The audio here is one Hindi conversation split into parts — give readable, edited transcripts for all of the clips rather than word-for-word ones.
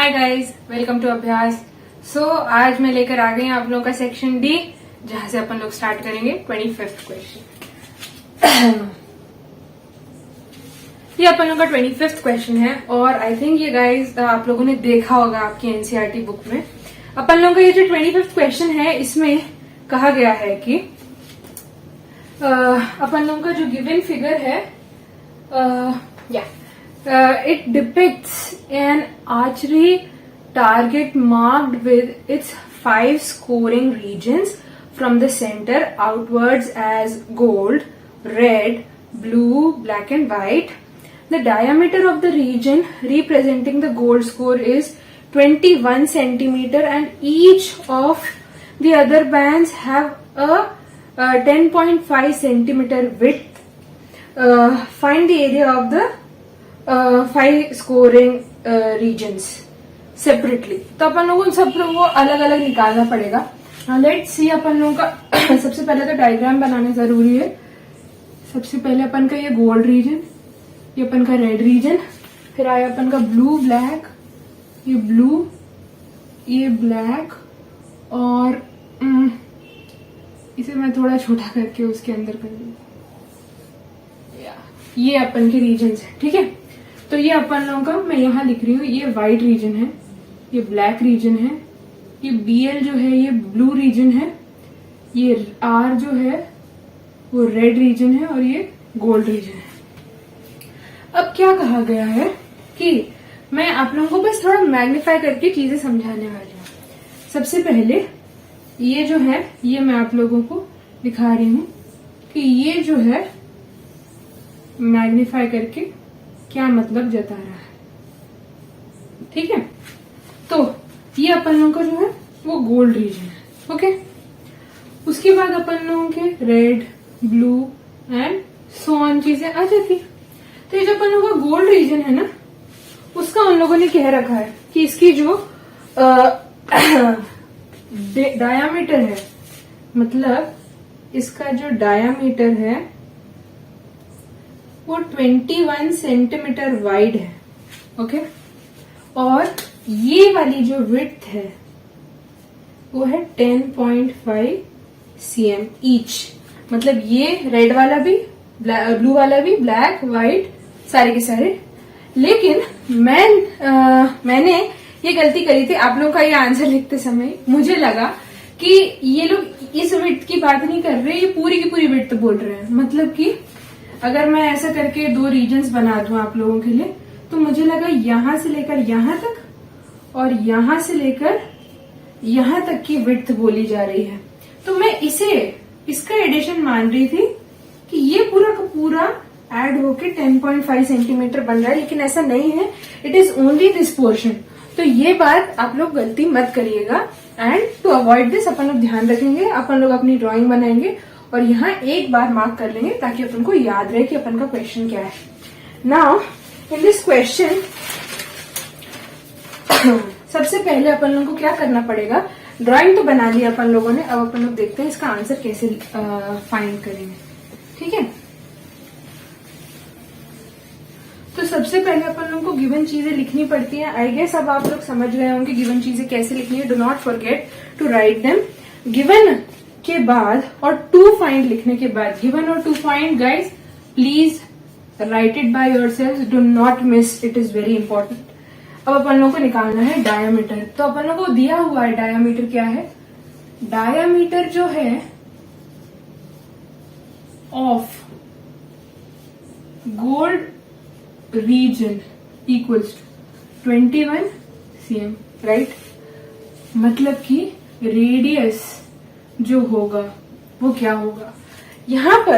हाय गाइस, वेलकम टू अभ्यास। आज मैं लेकर आ गई आप लोगों का सेक्शन डी, जहां से अपन लोग स्टार्ट करेंगे 25th क्वेश्चन। ये अपन लोगों का 25th क्वेश्चन है और आई थिंक ये गाइस आप लोगों ने देखा होगा आपकी एनसीईआरटी बुक में। अपन लोगों का ये जो 25th क्वेश्चन है, इसमें कहा गया है कि अपन लोगों का जो गिवन फिगर है, it depicts an archery target marked with its 5 scoring regions from the center outwards as gold, red, blue, black and white. The diameter of the region representing the gold score is 21 centimeter and each of the other bands have a 10.5 centimeter width. Find the area of the 5 scoring regions separately. तो अपन लोगों को सब को अलग अलग निकालना पड़ेगा। लेट्स सी, अपन लोगों का सबसे पहले तो डायग्राम बनाना जरूरी है। सबसे पहले अपन का ये गोल्ड रीजन, ये अपन का रेड रीजन, फिर आया अपन का ब्लू ब्लैक, ये ब्लू, ये ब्लैक, और इसे मैं थोड़ा छोटा करके उसके अंदर कर दूंगी। ये अपन के रीजन्स है, ठीक है। तो ये अपन लोगों का मैं यहाँ लिख रही हूँ, ये व्हाइट रीजन है, ये ब्लैक रीजन है, ये बीएल जो है ये ब्लू रीजन है, ये आर जो है वो रेड रीजन है, और ये गोल्ड रीजन है। अब क्या कहा गया है कि मैं आप लोगों को बस थोड़ा मैग्नीफाई करके चीजें समझाने वाली हूँ। सबसे पहले ये जो है, ये मैं आप लोगों को दिखा रही हूँ कि ये जो है मैग्नीफाई करके क्या मतलब जता रहा है, ठीक है। तो ये अपन लोगों का जो है वो गोल्ड रीजन है, ओके। उसके बाद अपन लोगों के red, blue and so on चीजें आ जाती। तो ये जो अपन लोगों का गोल्ड रीजन है ना, उसका उन लोगों ने कह रखा है कि इसकी जो डायामीटर है, मतलब इसका जो डायामीटर है वो 21 सेंटीमीटर वाइड है, ओके। और ये वाली जो विड्थ है वो है 10.5 cm ईच। मतलब ये रेड वाला भी, ब्लू वाला भी, ब्लैक, व्हाइट, सारे के सारे। लेकिन मैंने ये गलती करी थी आप लोगों का ये आंसर लिखते समय। मुझे लगा कि ये लोग इस विड्थ की बात नहीं कर रहे, ये पूरी की पूरी विड्थ बोल रहे हैं। मतलब कि अगर मैं ऐसा करके 2 रीजन्स बना दूं आप लोगों के लिए, तो मुझे लगा यहां से लेकर यहां तक और यहां से लेकर यहां तक की विड्थ बोली जा रही है। तो मैं इसका एडिशन मान रही थी कि ये पूरा का पूरा ऐड होके 10.5 सेंटीमीटर बन रहा है, लेकिन ऐसा नहीं है। It is only this portion. तो ये बात आप लोग गलती मत करिएगा। एंड टू अवॉइड दिस अपन लोग ध्यान रखेंगे, अपन लोग अपनी ड्राइंग बनाएंगे और यहाँ एक बार मार्क कर लेंगे ताकि अपन को याद रहे कि अपन का क्वेश्चन क्या है। नाउ इन दिस क्वेश्चन सबसे पहले अपन लोगों को क्या करना पड़ेगा, ड्राइंग तो बना लिया अपन लोगों ने। अब अपन लोग देखते हैं इसका आंसर कैसे फाइंड करेंगे, ठीक है। तो सबसे पहले अपन लोगों को गिवन चीजें लिखनी पड़ती हैं। आई गेस अब आप लोग समझ गए होंगे गिवन चीजें कैसे लिखनी है। Do not forget to write them. Given के बाद और टू फाइंड लिखने के बाद, गिवन और to find guys please write it by yourself, do not miss, it is very important. अब अपन लोगों को निकालना है डायामीटर। तो अपन लोगों को दिया हुआ है डायामीटर क्या है। डायामीटर जो है of gold region equals to 21 cm, right. मतलब कि रेडियस जो होगा वो क्या होगा। यहां पर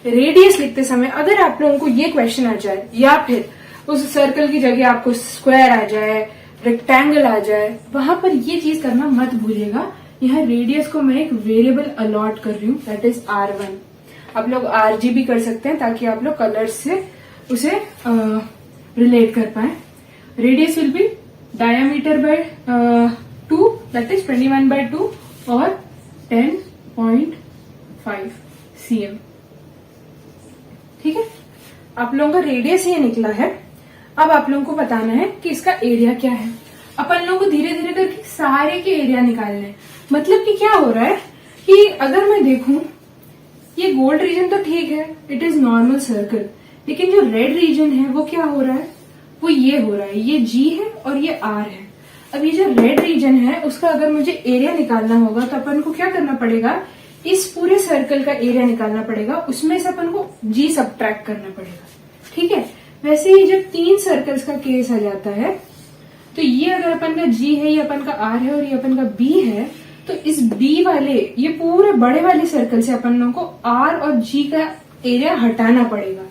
रेडियस लिखते समय अगर आप लोगों को ये क्वेश्चन आ जाए, या फिर उस सर्कल की जगह आपको स्क्वायर आ जाए, रेक्टेंगल आ जाए, वहां पर ये चीज करना मत भूलिएगा। यहाँ रेडियस को मैं एक वेरिएबल अलॉट कर रही हूँ, दैट इज R1। आप लोग RG भी कर सकते हैं ताकि आप लोग कलर्स से उसे रिलेट कर पाए। Radius will be diameter by 2, that is 21/2 और 10.5 cm, ठीक है। आप लोगों का रेडियस ये निकला है। अब आप लोगों को बताना है कि इसका एरिया क्या है। अपन लोगों को धीरे धीरे करके सारे के एरिया निकालने हैं। मतलब कि क्या हो रहा है कि अगर मैं देखूं ये गोल्ड रीजन तो ठीक है, इट इज नॉर्मल सर्कल, लेकिन जो रेड रीजन है वो क्या हो रहा है, वो ये हो रहा है, ये जी है और ये आर है। अब ये जो रेड रीजन है उसका अगर मुझे एरिया निकालना होगा तो अपन को क्या करना पड़ेगा, इस पूरे सर्कल का एरिया निकालना पड़ेगा, उसमें से अपन को जी सबट्रैक्ट करना पड़ेगा। ठीक है, वैसे ही जब 3 सर्कल्स का केस आ जाता है तो ये अगर अपन का जी है, ये अपन का आर है और ये अपन का बी है, तो इस बी वाले ये पूरे बड़े वाले सर्कल से अपन लोगों को आर और जी का एरिया हटाना पड़ेगा,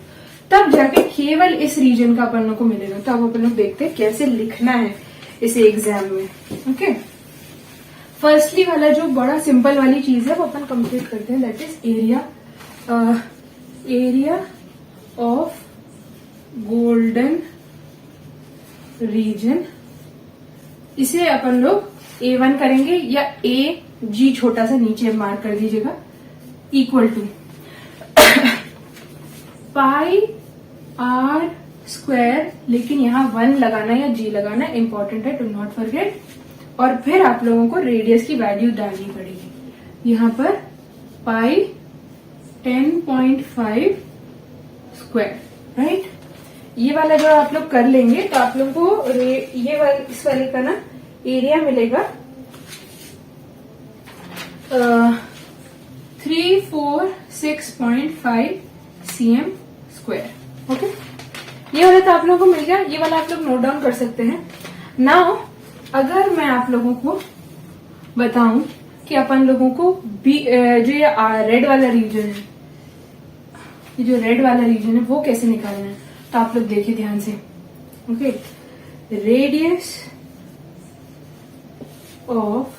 तब जाके केवल इस रीजन का अपन लोग को मिलेगा। तो अब अपन लोग देखते हैं कैसे लिखना है इसे एग्जाम में। ओके, फर्स्टली वाला जो बड़ा सिंपल वाली चीज है वो अपन कंप्लीट करते हैं, that is area of golden region. इसे अपन लोग A1 करेंगे, या ए जी छोटा सा नीचे मार्क कर दीजिएगा, equal to pi r square, लेकिन यहाँ 1 लगाना या जी लगाना इंपॉर्टेंट है, डू नॉट फॉरगेट। और फिर आप लोगों को रेडियस की वैल्यू डालनी पड़ेगी, यहाँ पर पाई 10.5 स्क्वायर, राइट। ये वाला जो आप लोग कर लेंगे तो आप लोग को इस वाले का ना एरिया मिलेगा 346.5 cm स्क्वायर। ओके, ये वाला तो आप लोगों को मिल गया, ये वाला आप लोग नोट डाउन कर सकते हैं। नाउ अगर मैं आप लोगों को बताऊं कि अपन लोगों को जो ये रेड वाला रीजन है, ये जो रेड वाला रीजन है वो कैसे निकालना है, तो आप लोग देखिए ध्यान से। Okay, radius of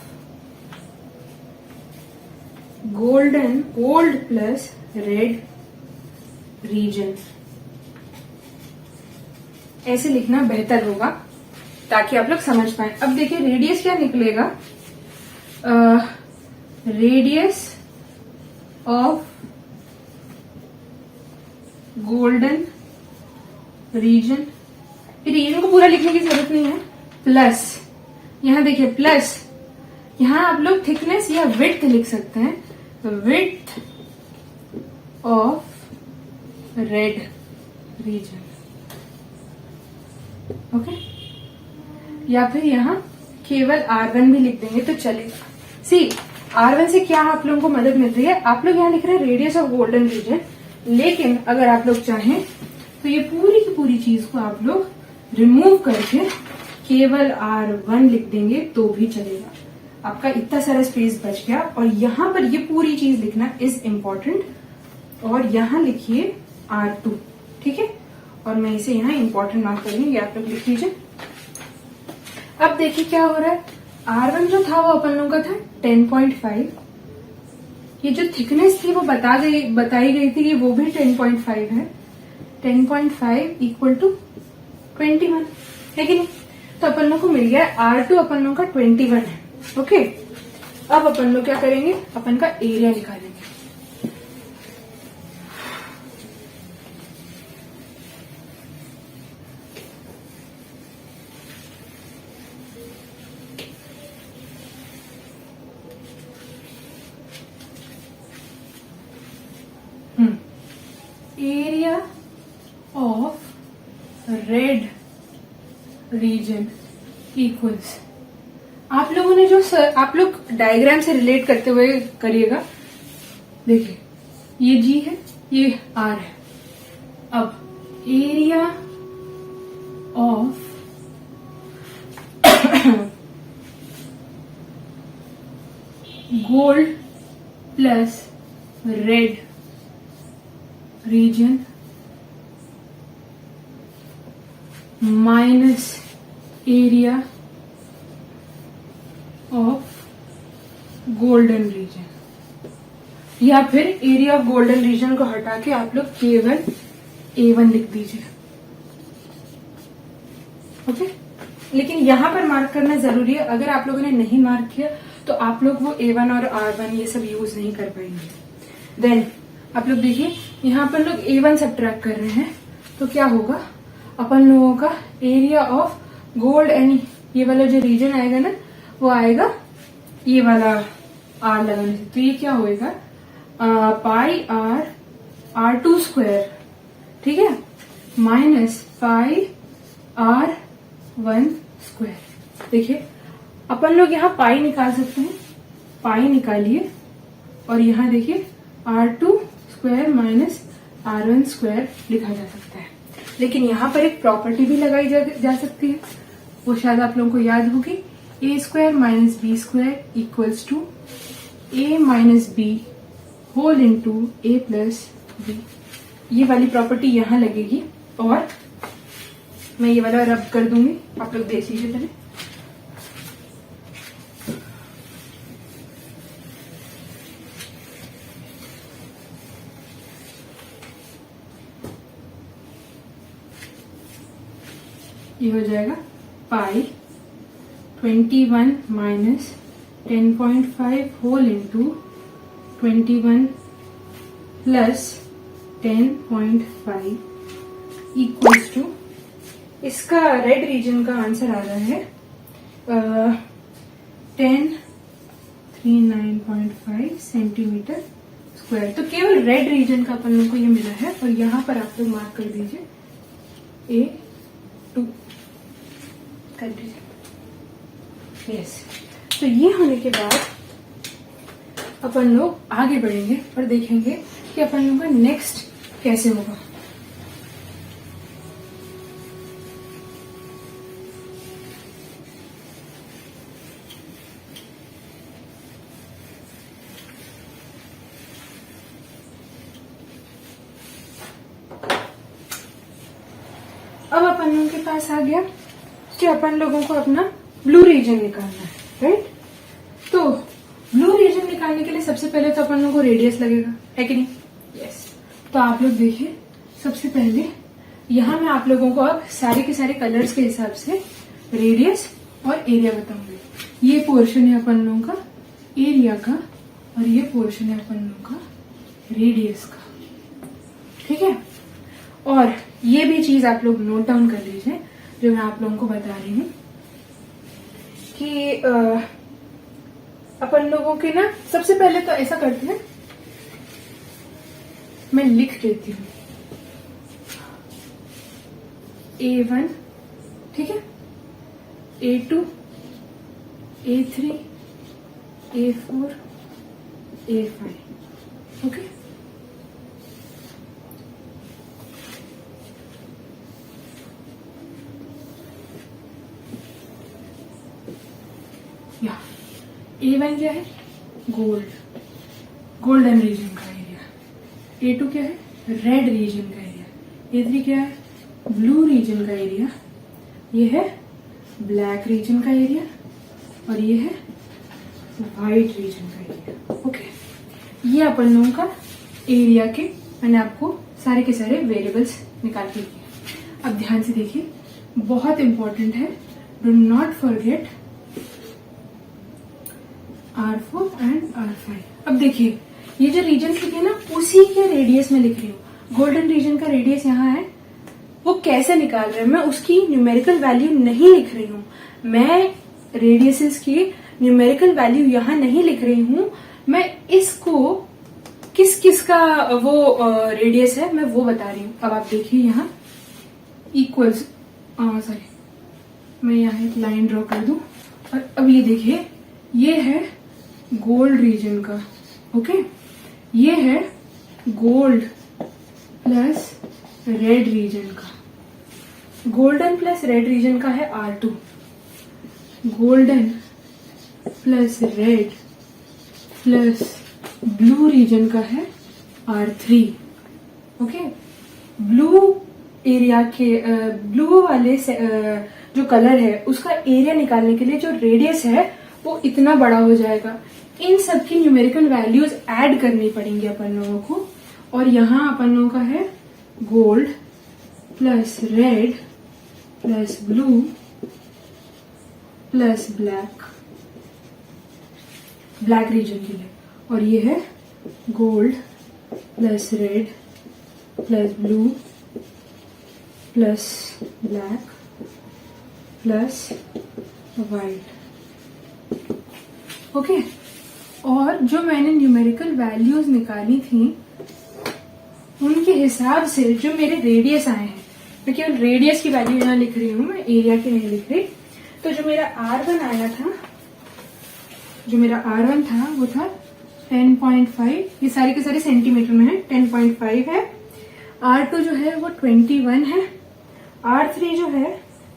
gold plus red reason, ऐसे लिखना बेहतर होगा ताकि आप लोग समझ पाए। अब देखिए रेडियस क्या निकलेगा, radius of golden region, region को पूरा लिखने की जरूरत नहीं है, प्लस यहां देखिए प्लस, यहां आप लोग थिकनेस या विड्थ लिख सकते हैं, width of red region. Okay, या फिर यहां केवल R1 भी लिख देंगे तो चलेगा। सी R1 से क्या आप लोगों को मदद मिल रही है, आप लोग यहां लिख रहे हैं रेडियस ऑफ गोल्डन रीजन, लेकिन अगर आप लोग चाहें तो ये पूरी की पूरी चीज को आप लोग रिमूव करके केवल R1 लिख देंगे तो भी चलेगा। आपका इतना सारा स्पेस बच गया, और यहां पर ये पूरी चीज लिखना इज इम्पोर्टेंट, और यहां लिखिए R2, ठीक है। और मैं इसे यहाँ इम्पोर्टेंट मार्क करूंगी, आप लोग लिख लीजिए। अब देखिए क्या हो रहा है, R1 जो था वो अपन लोगों का था 10.5, ये जो थिकनेस थी वो बताई गई थी कि वो भी 10.5 है, 10.5 इक्वल टू 21 है कि नहीं। तो अपन लोग को मिल गया R2 अपन लोग का 21 है। ओके, अब अपन लोग क्या करेंगे, अपन का एरिया निकालेंगे। Area of red region equals, आप लोगों ने जो आप लोग डायग्राम से रिलेट करते हुए करिएगा। देखिए ये जी है, ये आर है। अब area of gold plus red region minus area of golden region, या फिर एरिया ऑफ गोल्डन रीजन को हटा के आप लोग केवल A1 लिख दीजिए। ओके, लेकिन यहां पर मार्क करना जरूरी है, अगर आप लोगों ने नहीं मार्क किया तो आप लोग वो A1 और R1 ये सब यूज नहीं कर पाएंगे। देन आप लोग देखिए यहाँ पर लोग A1 सब्ट्रैक्ट कर रहे हैं, तो क्या होगा, अपन लोगों का एरिया ऑफ गोल्ड एंड ये वाला जो रीजन आएगा ना वो आएगा ये वाला आर लगाने से। तो ये क्या होएगा पाई आर टू स्क्वायर, ठीक है, minus pi r one square. देखिए अपन लोग यहाँ पाई निकाल सकते हैं, पाई निकालिए और यहाँ देखिए r two square minus r one square लिखा जा सकता है। लेकिन यहाँ पर एक प्रॉपर्टी भी लगाई जा सकती है, वो शायद आप लोगों को याद होगी, A square minus B square equals to A minus B whole into A plus B. ये वाली प्रॉपर्टी यहाँ लगेगी और मैं ये वाला रब कर दूंगी, आप लोग देख लीजिए पहले। ये हो जाएगा pi 21 minus 10.5 whole into 21 plus 10.5 equals to, इसका रेड रीजन का आंसर आ रहा है 1039.5 सेंटीमीटर स्क्वायर। तो केवल रेड रीजन का अपन लोग को ये मिला है और यहाँ पर आप लोग मार्क कर दीजिए A2 कर दीजिए। यस, तो ये होने के बाद अपन लोग आगे बढ़ेंगे और देखेंगे कि अपन लोग का नेक्स्ट कैसे होगा। अब अपन लोगों के पास आ गया कि अपन लोगों को अपना ब्लू रीजन निकालना है, राइट। तो ब्लू रीजन निकालने के लिए सबसे पहले तो अपन लोगों को रेडियस लगेगा, है कि नहीं? यस। तो आप लोग देखिए, सबसे पहले यहाँ मैं आप लोगों को अब सारे के सारे कलर्स के हिसाब से रेडियस और एरिया बताऊंगी। ये पोर्शन है अपन लोगों का एरिया का और ये पोर्शन है अपन लोगों का रेडियस का, ठीक है। और ये भी चीज आप लोग नोट डाउन कर लीजिए जो मैं आप लोगों को बता रही हूँ कि अपन लोगों के ना, सबसे पहले तो ऐसा करते हैं, मैं लिख देती हूँ A1, ठीक है, A2, A3, A4, A5, okay. या A1 क्या है? गोल्डन रीजन का एरिया। A2 क्या है? रेड रीजन का एरिया। A3 क्या है? ब्लू रीजन का एरिया। ये है ब्लैक रीजन का एरिया और ये है व्हाइट रीजन का एरिया, ओके। ये अपन लोगों का एरिया के मैंने आपको सारे के सारे वेरिएबल्स निकाल के दिए। अब ध्यान से देखिए, बहुत इंपॉर्टेंट है, do not forget R4 and R5। अब देखिए, ये जो रीजन लिखे ना उसी के रेडियस में लिख रही हूँ। गोल्डन रीजन का रेडियस यहाँ है, वो कैसे निकाल रहे हैं, मैं उसकी न्यूमेरिकल वैल्यू नहीं लिख रही हूँ। मैं रेडियसेस की न्यूमेरिकल वैल्यू यहाँ नहीं लिख रही हूँ, मैं इसको किस किस का वो रेडियस है मैं वो बता रही हूँ। अब आप देखिए यहाँ इक्वल्स, सॉरी मैं यहाँ एक लाइन ड्रॉ कर दूं और अब ये देखिए, ये है गोल्ड रीजन का, ओके। ये है गोल्ड प्लस रेड रीजन का। गोल्डन प्लस रेड रीजन का है R2। Golden plus red plus blue region का है R3, ओके। ब्लू एरिया के ब्लू वाले जो कलर है उसका एरिया निकालने के लिए जो रेडियस है वो इतना बड़ा हो जाएगा। इन सब की न्यूमेरिकल वैल्यूज ऐड करनी पड़ेंगी अपन लोगों को। और यहाँ अपन लोगों का है gold plus red plus blue plus black, black reason के लिए। और ये है gold plus red plus blue plus black plus wide. Okay, और जो मैंने न्यूमेरिकल वैल्यूज निकाली थी उनके हिसाब से जो मेरे रेडियस आए हैं, मैं केवल रेडियस की वैल्यू यहाँ लिख रही हूँ, मैं एरिया की नहीं लिख रही। तो जो मेरा R1 आया था, जो मेरा R1 था वो था 10.5, ये सारे के सारे सेंटीमीटर में है, 10.5 है। R2 जो है वो 21 है। R3 जो है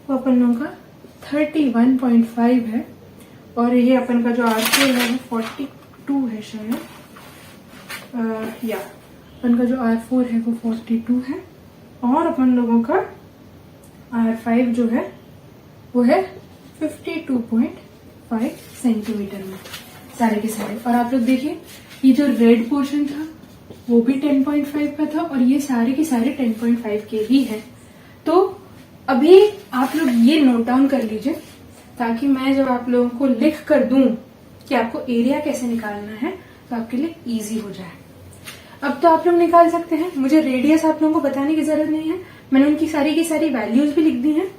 वो अपन लोगों का 31.5 है। और ये अपन का जो R4 है वो 42 है शायद, या अपन का जो R4 है वो 42 है। और अपन लोगों का R5 जो है वो है 52.5 सेंटीमीटर में, सारे के सारे। और आप लोग देखिए, ये जो रेड पोर्शन था वो भी 10.5 का था, और ये सारे के सारे 10.5 के ही है। तो अभी आप लोग ये नोट डाउन कर लीजिए, ताकि मैं जब आप लोगों को लिख कर दूं कि आपको एरिया कैसे निकालना है तो आपके लिए इजी हो जाए। अब तो आप लोग निकाल सकते हैं, मुझे रेडियस आप लोगों को बताने की जरूरत नहीं है, मैंने उनकी सारी की सारी वैल्यूज भी लिख दी हैं।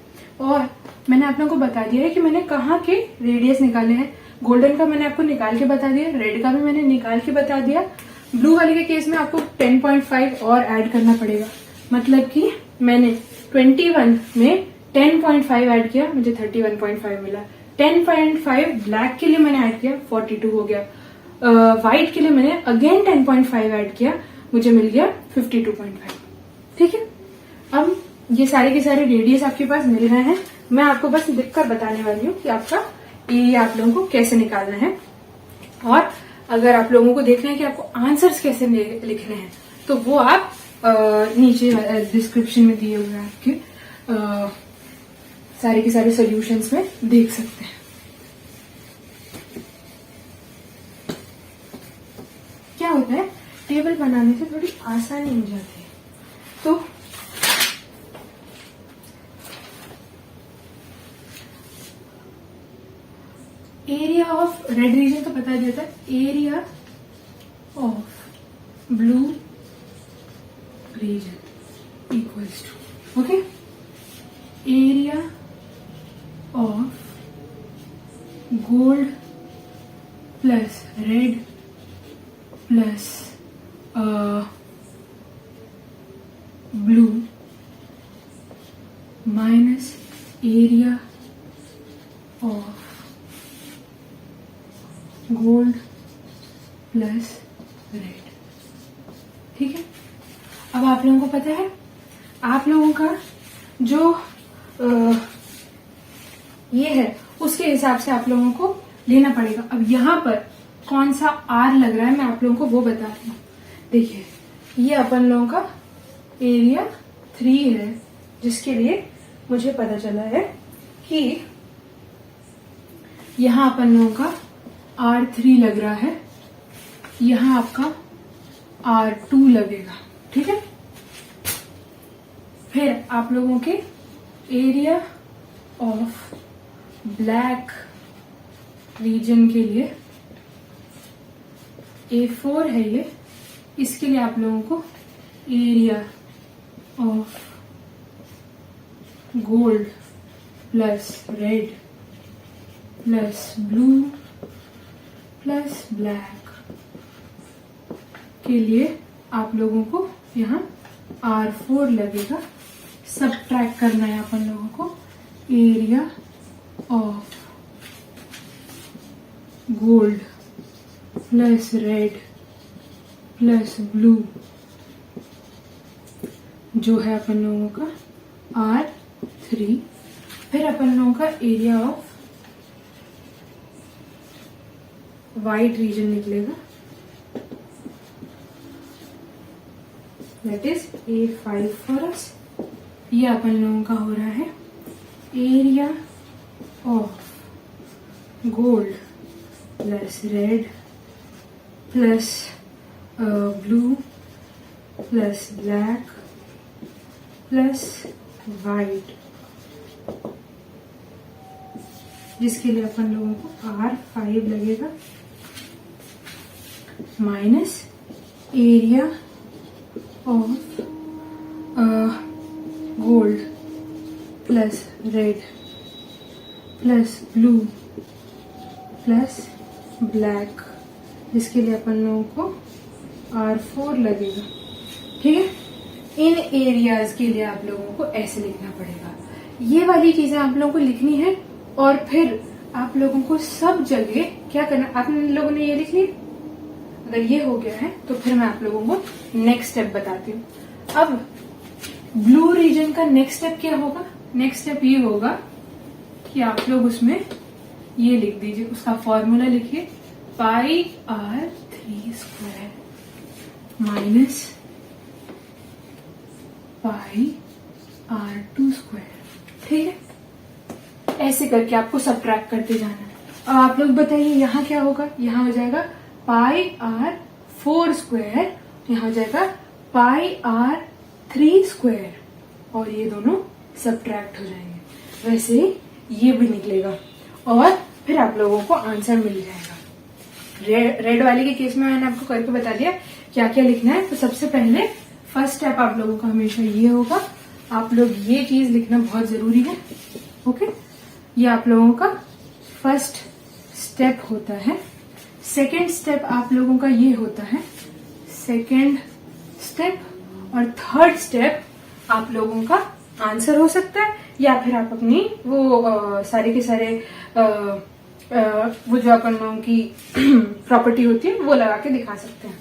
और मैंने आप लोगों को बता दिया है कि मैंने कहाँ के रेडियस निकाले हैं। गोल्डन का मैंने आपको निकाल के बता दिया, रेड का भी मैंने निकाल के बता दिया। ब्लू वाले के केस में आपको 10.5 और ऐड करना पड़ेगा, मतलब कि मैंने 21 में 10.5 ऐड किया, मुझे 31.5 मिला। 10.5 ब्लैक के लिए मैंने ऐड किया, 42 हो गया। व्हाइट के लिए मैंने अगेन 10.5 ऐड किया, मुझे मिल गया 52.5। ठीक है, अब ये सारे के सारे रेडियस आपके पास मिल रहे हैं। मैं आपको बस लिखकर बताने वाली हूँ कि आपका एरिया आप लोगों को कैसे निकालना है। और अगर आप लोगों को देखना है कि आपको आंसर्स कैसे लिखने हैं तो वो आप नीचे डिस्क्रिप्शन में दिए हुए हैं आपके सारे के सारे सॉल्यूशंस में देख सकते हैं। क्या होता है, टेबल बनाने से थोड़ी आसानी हो जाती है। तो एरिया ऑफ रेड रीजन तो बता दिया था, area of blue region equals to, okay, area of gold plus red plus blue minus area of gold plus red. ठीक है, अब आप लोगों को पता है, आप लोगों का जो ये है उसके हिसाब से आप लोगों को लेना पड़ेगा। अब यहाँ पर कौन सा आर लग रहा है मैं आप लोगों को वो बता रही हूँ। देखिए, ये अपन लोगों का एरिया 3 है, जिसके लिए मुझे पता चला है कि यहाँ अपन लोगों का R3 लग रहा है, यहाँ आपका R2 लगेगा। ठीक है, फिर आप लोगों के एरिया ऑफ ब्लैक रीजन के लिए A4 है ये, इसके लिए आप लोगों को area of gold plus red plus blue plus black के लिए आप लोगों को यहाँ R4 लगेगा। सब्ट्रैक्ट करना है अपन लोगों को area of gold plus red plus blue जो है अपन लोगों का R3, फिर अपन लोगों का एरिया ऑफ वाइट रीजन निकलेगा, that is A5 for us. ये अपन लोगों का हो रहा है area of gold plus red plus blue plus black plus white, जिसके लिए अपन लोगों को R5 लगेगा, minus area of gold plus red plus blue plus black, जिसके लिए अपन लोगों को R4 लगेगा। ठीक है, इन एरियाज के लिए आप लोगों को ऐसे लिखना पड़ेगा। ये वाली चीजें आप लोगों को लिखनी है और फिर आप लोगों को सब जगह क्या करना, आप लोगों ने ये लिख लिया। अगर ये हो गया है तो फिर मैं आप लोगों को नेक्स्ट स्टेप बताती हूँ। अब ब्लू रीजन का नेक्स्ट स्टेप क्या होगा? नेक्स्ट स्टेप ये होगा कि आप लोग उसमें ये लिख दीजिए, उसका फॉर्मूला लिखिए, πr3² माइनस πr2²। ठीक है, ऐसे करके आपको सबट्रैक्ट करते जाना है। अब आप लोग बताइए यहाँ क्या होगा? यहाँ हो जाएगा πr4², यहाँ हो जाएगा πr3² और ये दोनों सबट्रैक्ट हो जाएंगे। वैसे ये भी निकलेगा और फिर आप लोगों को आंसर मिल जाएगा। रेड वाले के केस में मैंने आपको करके बता दिया क्या क्या लिखना है। तो सबसे पहले फर्स्ट स्टेप आप लोगों का हमेशा ये होगा, आप लोग ये चीज लिखना बहुत जरूरी है। ओके, ये आप लोगों का फर्स्ट स्टेप होता है। सेकेंड स्टेप आप लोगों का ये होता है, सेकेंड स्टेप, और थर्ड स्टेप आप लोगों का आंसर हो सकता है, या फिर आप अपनी वो सारे के सारे वो जो अपन लोगों की प्रॉपर्टी होती है वो लगा के दिखा सकते हैं।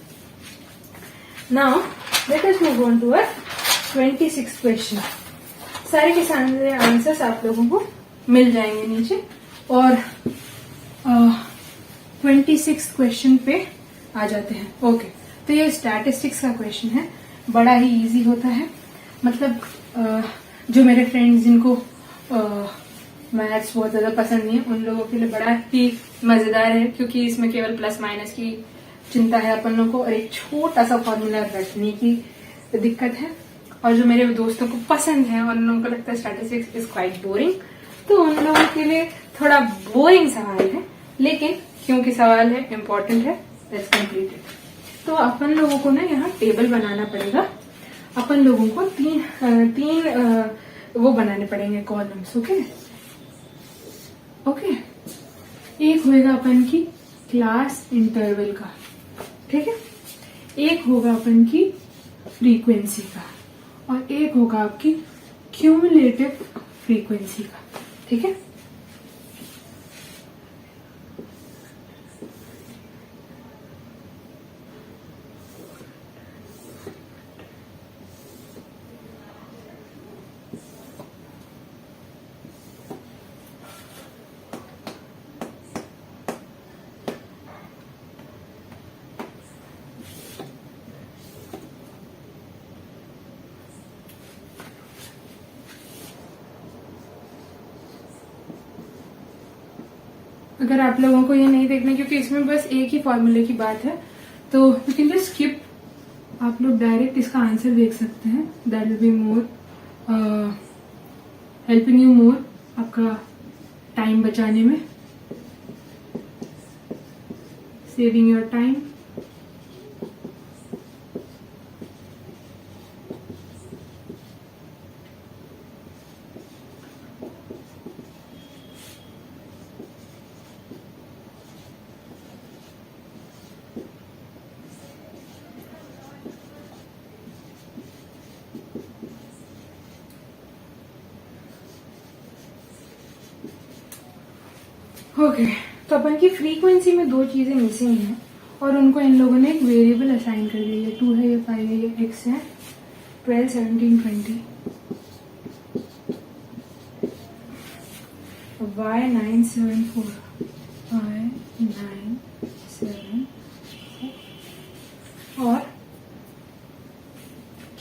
Now let us move on to a 26 question. सारे के सारे आंसर्स आप लोगों को मिल जाएंगे नीचे। और 26 क्वेश्चन पे आ जाते हैं। ओके, तो ये स्टैटिस्टिक्स का क्वेश्चन है, बड़ा ही इजी होता है। मतलब जो मेरे फ्रेंड्स जिनको मैथ्स बहुत ज्यादा पसंद नहीं है उन लोगों के लिए बड़ा ही मजेदार है, क्योंकि इसमें केवल प्लस माइनस की चिंता है अपन लोगों को और एक छोटा सा फॉर्मूला रखने की दिक्कत है। और जो मेरे दोस्तों को पसंद है और उन लोगों को लगता है स्टैटिस्टिक्स इज क्वाइट बोरिंग, तो उन लोगों के लिए थोड़ा बोरिंग सवाल है, लेकिन क्योंकि सवाल है इम्पोर्टेंट है, लेट्स कंप्लीट इट। तो अपन लोगों को ना यहाँ टेबल बनाना पड़ेगा। अपन लोगों को तीन वो बनाने पड़ेंगे कॉलम्स। ओके ओके, एक होएगा अपन की क्लास इंटरवल का, ठीक है, एक होगा अपन की फ्रीक्वेंसी का, और एक होगा आपकी क्यूमुलेटिव फ्रीक्वेंसी का। ठीक है, अगर आप लोगों को ये नहीं देखना क्योंकि इसमें बस एक ही फॉर्मूले की बात है, तो यू कैन जस्ट स्किप। आप लोग डायरेक्ट इसका आंसर देख सकते हैं। That will be more helping you more, आपका टाइम बचाने में, सेविंग योर टाइम। ओके, तो अपन की फ्रीक्वेंसी में दो चीजें मिसिंग हैं और उनको इन लोगों ने एक वेरिएबल असाइन कर दिया। ये 2 है, ये 5 है, ये x है। 12, 17, 20, y974, y974। और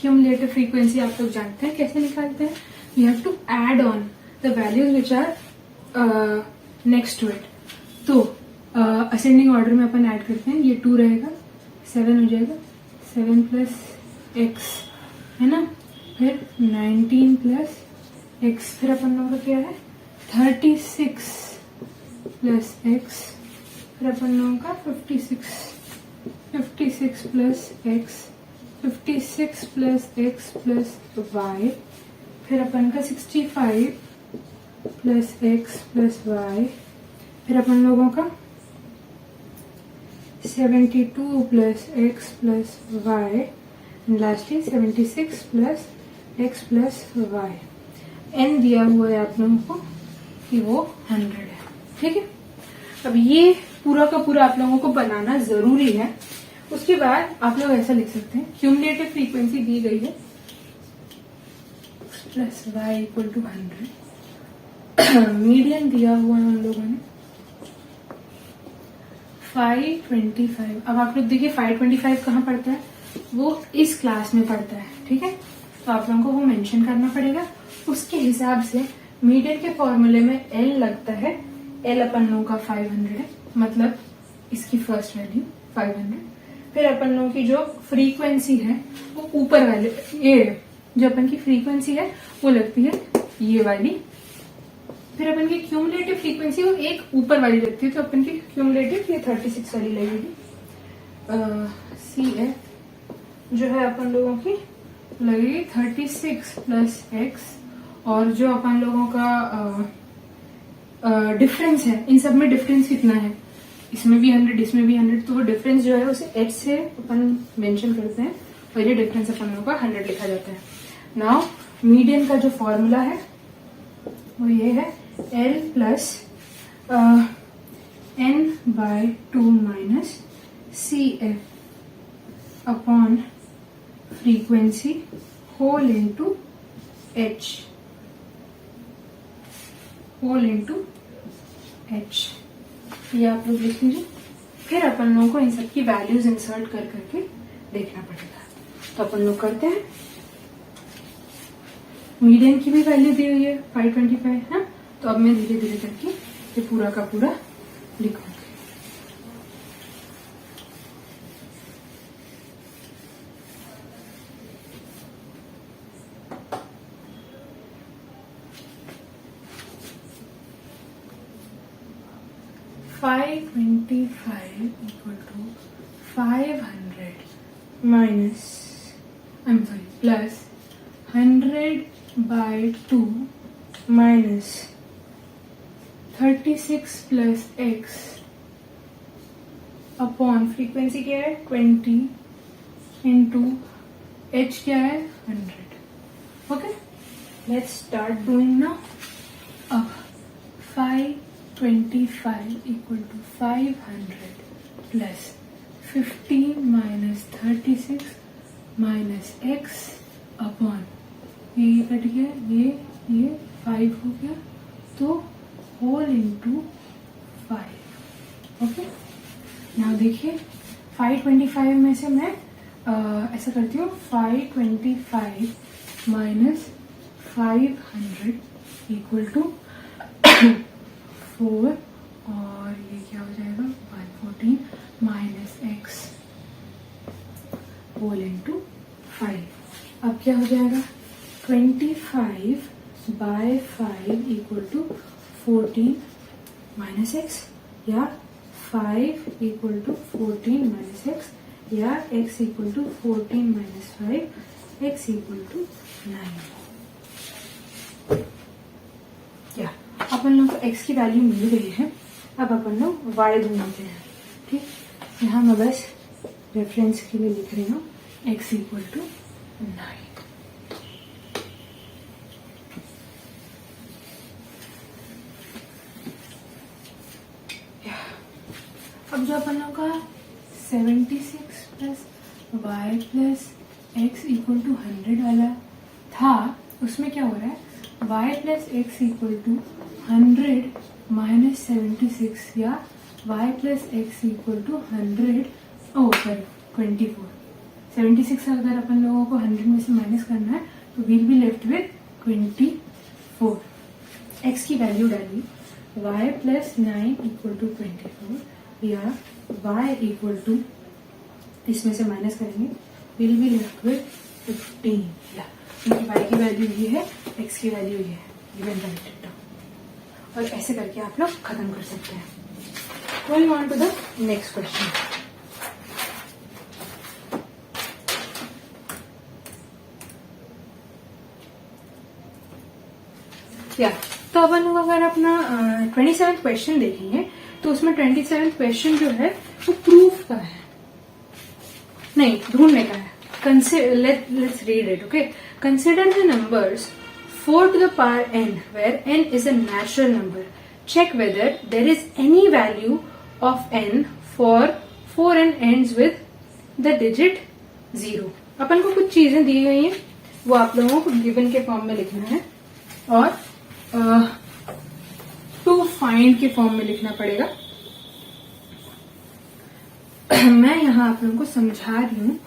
क्यूमुलेटिव फ्रीक्वेंसी आप लोग जानते हैं कैसे निकालते हैं। You have to add on the values which are next to it. तो असेंडिंग ऑर्डर में अपन ऐड करते हैं। ये 2 रहेगा, 7 हो जाएगा, 7 प्लस x है ना, फिर 19 प्लस x, फिर अपन लोगों का क्या है 36 प्लस x, फिर अपन लोगों का 56 plus x, 56 plus x plus y, फिर अपन का 65 प्लस एक्स प्लस वाई, फिर अपन लोगों का 72 plus x plus y, and lastly 76 plus x plus y. N दिया हुआ है आप लोगों को कि वो 100 है। ठीक है, अब ये पूरा का पूरा आप लोगों को बनाना जरूरी है। उसके बाद आप लोग ऐसा लिख सकते हैं, क्यूमुलेटिव फ्रीक्वेंसी दी गई है plus y equal to 100, median दिया हुआ है उन लोगों ने 525। अब आप लोग देखिए 525 कहाँ पड़ता है, वो इस क्लास में पड़ता है। ठीक है, तो आप लोगों को वो मेंशन करना पड़ेगा। उसके हिसाब से मीडियन के फॉर्मूले में एल लगता है, एल अपन लोगों का 500 है, मतलब इसकी फर्स्ट वैल्यू 500। फिर अपन लोगों की जो फ्रीक्वेंसी है वो ऊपर वाले, ये जो अपन की फ्रीक्वेंसी है वो लगती है ये वाली। फिर अपन की क्यूमुलेटिव फ्रीक्वेंसी वो एक ऊपर वाली लगती है, तो अपन की क्यूमुलेटिव ये 36 वाली लगेगी। सी एफ जो है अपन लोगों की लगेगी 36 प्लस एक्स, और जो अपन लोगों का डिफरेंस है, इन सब में डिफरेंस कितना है, इसमें भी 100 इसमें भी 100, तो वो डिफरेंस जो है उसे एच से अपन मेंशन करते हैं और ये डिफरेंस अपन लोगों का 100 लिखा जाता है। नाउ मीडियन का जो फॉर्मूला है वो ये है l plus n by 2 minus c f upon frequency whole into h, whole into h, ये आप लोग लिख लीजिए। फिर अपन लोगों को इन सब की वैल्यूज इंसर्ट कर करके देखना पड़ेगा। तो अपन लोग करते हैं, मीडियन की भी वैल्यू दी हुई है 525 है, तो अब मैं धीरे धीरे करके ये पूरा का पूरा लिखूंगी। $525 equal to 500 minus, plus 100 by 2 minus 36 plus x upon frequency क्या है 20 इंटू h क्या है 100। Okay, let's start doing now. अब 525 equal to 500 plus 15 minus 36 minus x upon ये कट गया, ये 5 हो गया, तो होल इंटू 5। ओके, now देखिए 525 में से मैं ऐसा करती हूँ 525 माइनस 500 इक्वल टू 4, और ये क्या हो जाएगा 114 माइनस एक्स होल इंटू 5। अब क्या हो जाएगा 25 by 5 equal to 14 minus x, या 5 इक्वल टू 14 माइनस एक्स, या x equal to 14 minus 5, x equal to 9। या अपन लोग को x की वैल्यू मिल गई है। अब अपन लोग y ढूंढते हैं। ठीक, यहाँ मैं बस रेफरेंस के लिए लिख रही हूँ x इक्वल टू 9। अब जो अपन लोग का 76 plus y plus x equal to 100 वाला था, उसमें क्या हो रहा है y plus x equal to 100 minus 76, या y plus x equal to 100 24। 76 अगर अपन लोगों को 100 में से माइनस करना है तो will be left with 24। x की वैल्यू डाली y प्लस 9 इक्वल टू 24, या y इक्वल टू इसमें से माइनस करेंगे विल बी लेफ्ट विथ 15। या क्योंकि y की वैल्यू ये है, x की वैल्यू ये है, गिवन डायरेक्टेड टर्म। और ऐसे करके आप लोग खत्म कर सकते हैं। Going on to the next question. या तो अपन लोग अगर अपना 27th क्वेश्चन देखेंगे तो उसमें 27th क्वेश्चन जो है वो प्रूफ का है, नहीं ढूंढने का है. Let's read it, okay? Consider the numbers 4 to the power n, where n is a natural number. Check whether there is any value of n for 4n ends with the digit 0. अपन को कुछ चीजें दी गई हैं, वो आप लोगों को गिवन के फॉर्म में लिखना है और टू फाइंड के फॉर्म में लिखना पड़ेगा. मैं यहाँ आप लोगों को समझा रही हूँ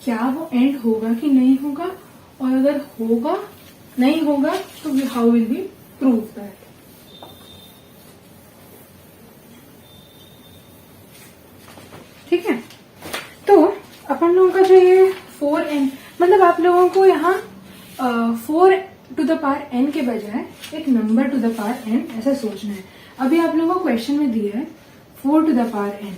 क्या वो एंड होगा कि नहीं होगा, और अगर होगा नहीं होगा तो how will be prove that. ठीक है, तो अपन लोगों का जो ये 4n, मतलब आप लोगों को यहाँ 4 टू द पावर n के बजाय एक number two the power n ऐसा सोचना है. अभी आप लोगों को क्वेश्चन में दिया है 4 टू द पावर n.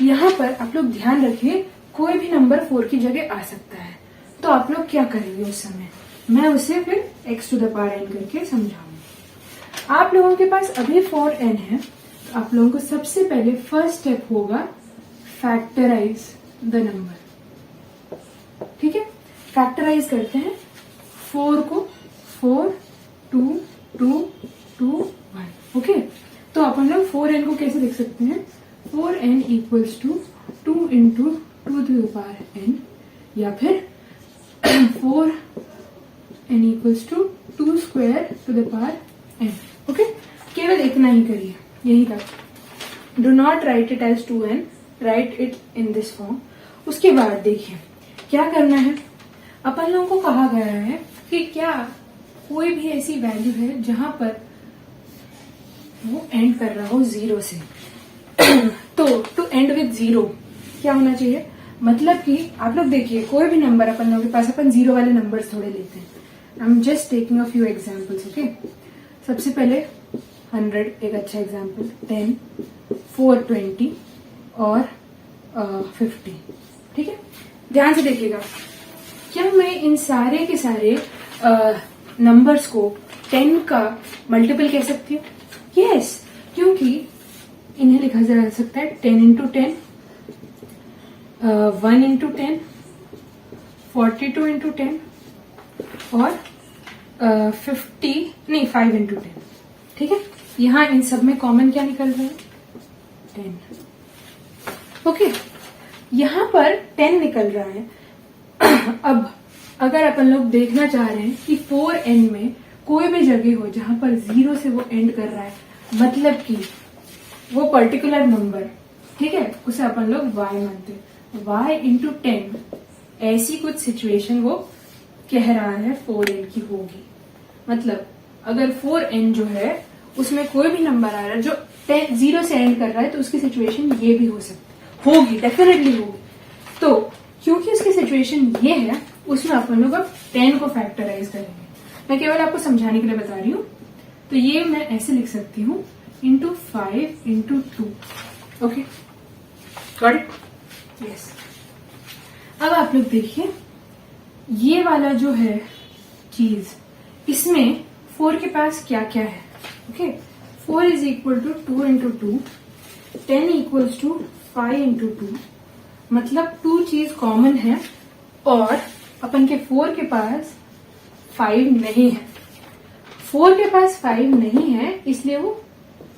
यहाँ पर आप लोग ध्यान रखिए कोई भी नंबर 4 की जगह आ सकता है, तो आप लोग क्या करेंगे उस समय, मैं उसे फिर x to the power n करके समझाऊंगी. आप लोगों के पास अभी 4n है, तो आप लोगों को सबसे पहले फर्स्ट स्टेप होगा फैक्टराइज द नंबर. ठीक है, फैक्टराइज करते हैं 4 को 4 2 2 2 1. ओके, तो अपन लोग 4n को कैसे लिख सकते हैं, 4n equals to 2 into 2 to the power n, या फिर 4n equals to 2 square to the power n. Okay, केवल इतना ही करिए, यही था. Do not write it as 2n, write it in this form. उसके बाद देखिए क्या करना है. अपन लोगों को कहा गया है कि क्या कोई भी ऐसी वैल्यू है जहां पर वो एंड कर रहा हो 0 से. तो टू एंड विद 0 क्या होना चाहिए, मतलब कि आप लोग देखिए कोई भी नंबर अपन लोगों के पास, अपन 0 वाले नंबर्स थोड़े लेते हैं. I am just taking a few examples. Okay, सबसे पहले 100 एक अच्छा एग्जांपल, 10 420 और 50. ठीक है, ध्यान से देखिएगा. क्या मैं इन सारे के सारे नंबर्स को 10 का मल्टीपल कह सकती हूँ? यस, क्योंकि इन्हें लिखा जा सकता है 10 इंटू 10, 1 इंटू 10, 42 इंटू 10 और 5 इंटू 10. ठीक है, यहाँ इन सब में कॉमन क्या निकल रहा है, 10. ओके, यहाँ पर 10 निकल रहा है. अब अगर अपन लोग देखना चाह रहे हैं कि 4n में कोई भी जगह हो जहां पर 0 से वो एंड कर रहा है, मतलब कि वो पर्टिकुलर नंबर, ठीक है, उसे अपन लोग y मानते हैं. y इंटू 10, ऐसी कुछ सिचुएशन वो कह रहा है 4n की होगी. मतलब अगर 4n जो है उसमें कोई भी नंबर आ रहा है जो 0 से एंड कर रहा है, तो उसकी सिचुएशन ये भी हो सकती होगी, डेफिनेटली होगी. तो क्योंकि उसकी सिचुएशन ये है, उसमें अपन लोग अब 10 को फैक्टराइज करेंगे. मैं केवल आपको समझाने के लिए बता रही हूँ. तो ये मैं ऐसे लिख सकती हूँ into 5 into 2. Okay, got it? Yes. अब आप लोग देखिए ये वाला जो है चीज, इसमें 4 के पास क्या क्या है. Okay, 4 is equal to 2 into 2, 10 equals to 5 into 2, मतलब 2 चीज कॉमन है और अपन के 4 के पास 5 नहीं है. 4 के पास 5 नहीं है, इसलिए वो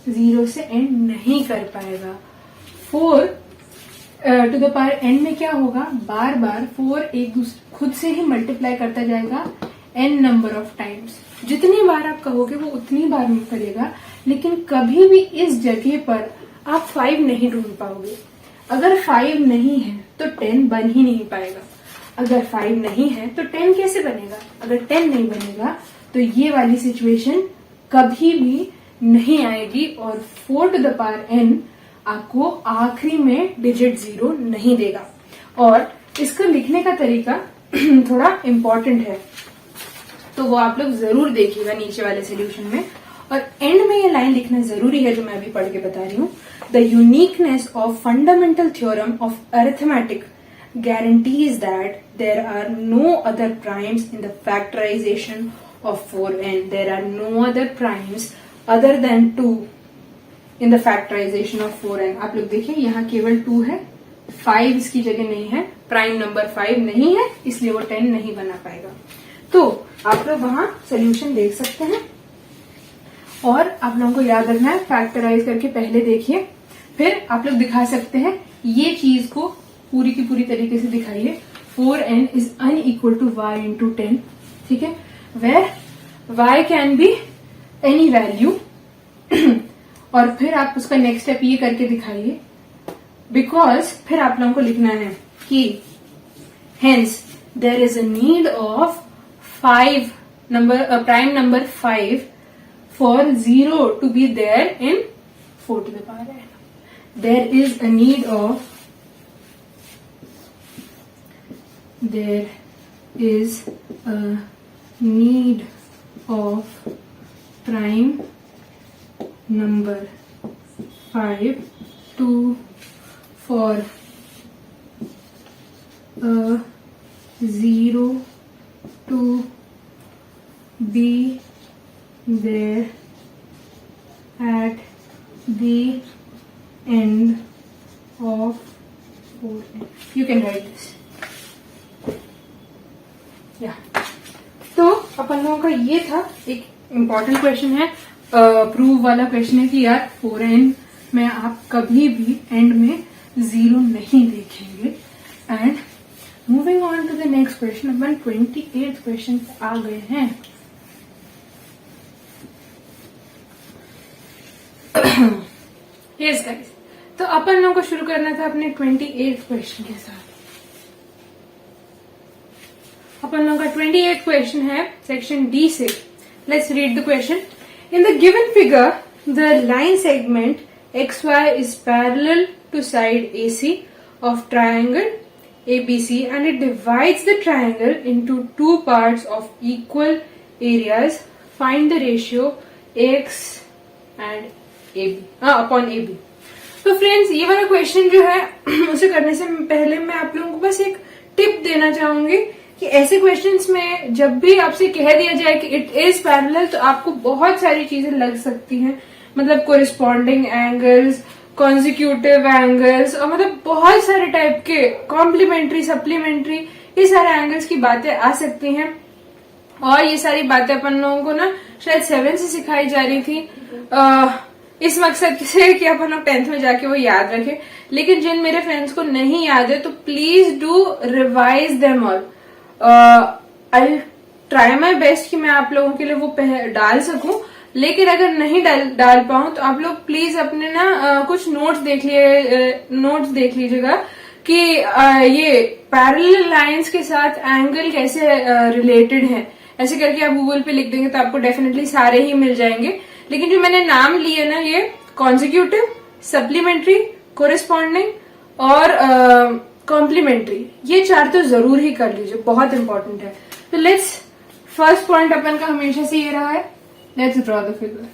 0 से एंड नहीं कर पाएगा. 4 टू द पावर n में क्या होगा, बार बार 4 एक दूसरे खुद से ही मल्टीप्लाई करता जाएगा n नंबर ऑफ टाइम्स. जितनी बार आप कहोगे वो उतनी बार करेगा, लेकिन कभी भी इस जगह पर आप 5 नहीं ढूंढ पाओगे. अगर 5 नहीं है तो 10 बन ही नहीं पाएगा. अगर 5 नहीं है तो 10 कैसे बनेगा? अगर 10 नहीं बनेगा तो ये वाली सिचुएशन कभी भी नहीं आएगी और 4 टू द पावर n आपको आखिरी में डिजिट 0 नहीं देगा. और इसका लिखने का तरीका थोड़ा इम्पोर्टेंट है, तो वो आप लोग जरूर देखिएगा नीचे वाले सोल्यूशन में. और एंड में ये लाइन लिखना जरूरी है जो मैं अभी पढ़ के बता रही हूँ. The uniqueness of fundamental theorem of arithmetic guarantees that there are no other primes in the factorization of 4n. There are no other primes other than 2 in the factorization of 4n. आप लोग देखिए यहाँ केवल 2 है, 5 इसकी जगह नहीं है, प्राइम नंबर 5 नहीं है, इसलिए वो 10 नहीं बना पाएगा. तो आप लोग वहां सोल्यूशन देख सकते हैं और आप लोगों को याद रखना है फैक्टराइज करके पहले देखिए, फिर आप लोग दिखा सकते हैं. ये चीज को पूरी की पूरी तरीके से दिखाइए. 4n is unequal to y into 10. ठीक है, where y can be any value. और फिर आप उसका नेक्स्ट स्टेप ये करके दिखाइए, बिकॉज फिर आप लोगों को लिखना है कि hence there is a need of 5 number prime number 5 for 0 to be there in 4 to the power n. There is a need of prime number 5 for a 0 to be there at the end of 4n. You can write this. तो अपन लोगों का ये था, एक इम्पॉर्टेंट क्वेश्चन है, प्रूव वाला क्वेश्चन है कि यार 4n में आप कभी भी एंड में 0 नहीं देखेंगे. And moving on to the next question, अपन 28th क्वेश्चन पे आ गए हैं. यस गाइस, तो अपन लोगों को शुरू करना था अपने 28th क्वेश्चन के साथ. अपन लोगों का 28th क्वेश्चन है सेक्शन डी से. Let's read the question. In the given figure the line segment XY is parallel to side AC of triangle ABC and it divides the triangle into 2 parts of equal areas. Find the ratio AX and AB upon AB. तो फ्रेंड्स, ये वाला क्वेश्चन जो है उसे करने से पहले मैं आप लोगों को बस एक टिप देना चाहूंगी कि ऐसे क्वेश्चंस में जब भी आपसे कह दिया जाए कि इट इज पैरेलल, तो आपको बहुत सारी चीजें लग सकती हैं. मतलब कोरिस्पॉन्डिंग एंगल्स, कॉन्जिक्यूटिव एंगल्स, और मतलब बहुत सारे टाइप के कॉम्प्लीमेंट्री, सप्लीमेंट्री, ये सारे एंगल्स की बातें आ सकती हैं. और ये सारी बातें अपन लोगों को ना शायद 7 से सिखाई जा रही थी, इस मकसद से कि अपन लोग 10th में जाके वो याद रखें. लेकिन जिन मेरे फ्रेंड्स को नहीं याद है तो please do revise them all. I try my best कि मैं आप लोगों के लिए वो डाल सकूं, लेकिन अगर नहीं डाल पाऊं तो आप लोग प्लीज अपने ना कुछ नोट्स देख लीजिएगा कि ये पैरेलल लाइंस के साथ एंगल कैसे रिलेटेड है. ऐसे करके आप गूगल पे लिख देंगे तो आपको डेफिनेटली सारे ही मिल जाएंगे. लेकिन जो मैंने नाम लिए ना, ये कॉन्जिक्यूटिव, सप्लीमेंट्री, कोरिस्पॉन्डिंग और कॉम्प्लीमेंट्री, ये 4 तो जरूर ही कर लीजिए, बहुत इंपॉर्टेंट है. तो लेट्स, फर्स्ट पॉइंट अपन का हमेशा से ये रहा है, लेट्स ड्रॉ द फिगर.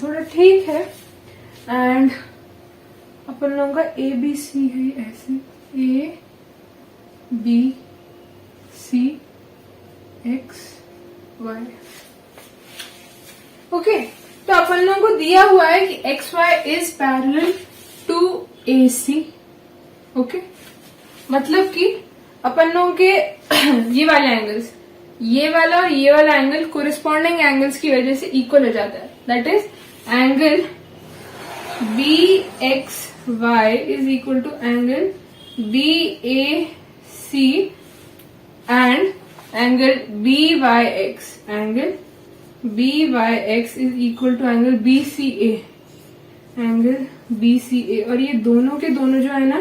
थोड़ा ठीक है. एंड अपन लोगों का ABC है ऐसे, ABC X Y. ओके, तो अपन लोगों को दिया हुआ है कि XY is parallel to AC. Okay, मतलब कि अपन लोगों के ये वाले एंगल्स, ये वाला और ये वाला एंगल कोरिस्पॉन्डिंग एंगल्स की वजह से इक्वल हो जाता है. That is angle BXY is equal to angle BAC and angle BYX. Angle BYX is equal to angle BCA. Angle BCA, और ये दोनों के दोनों जो है ना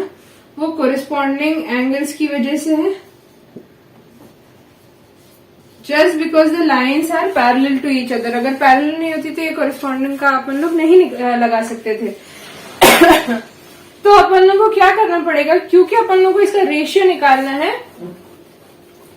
वो कोरिस्पॉन्डिंग एंगल्स की वजह से है. Just because the lines are parallel to each other. अगर पैरेलल नहीं होती तो ये कोरिस्पॉन्डिंग का अपन लोग नहीं लगा सकते थे. तो अपन लोग को क्या करना पड़ेगा, क्योंकि अपन लोग को इसका रेशियो निकालना है,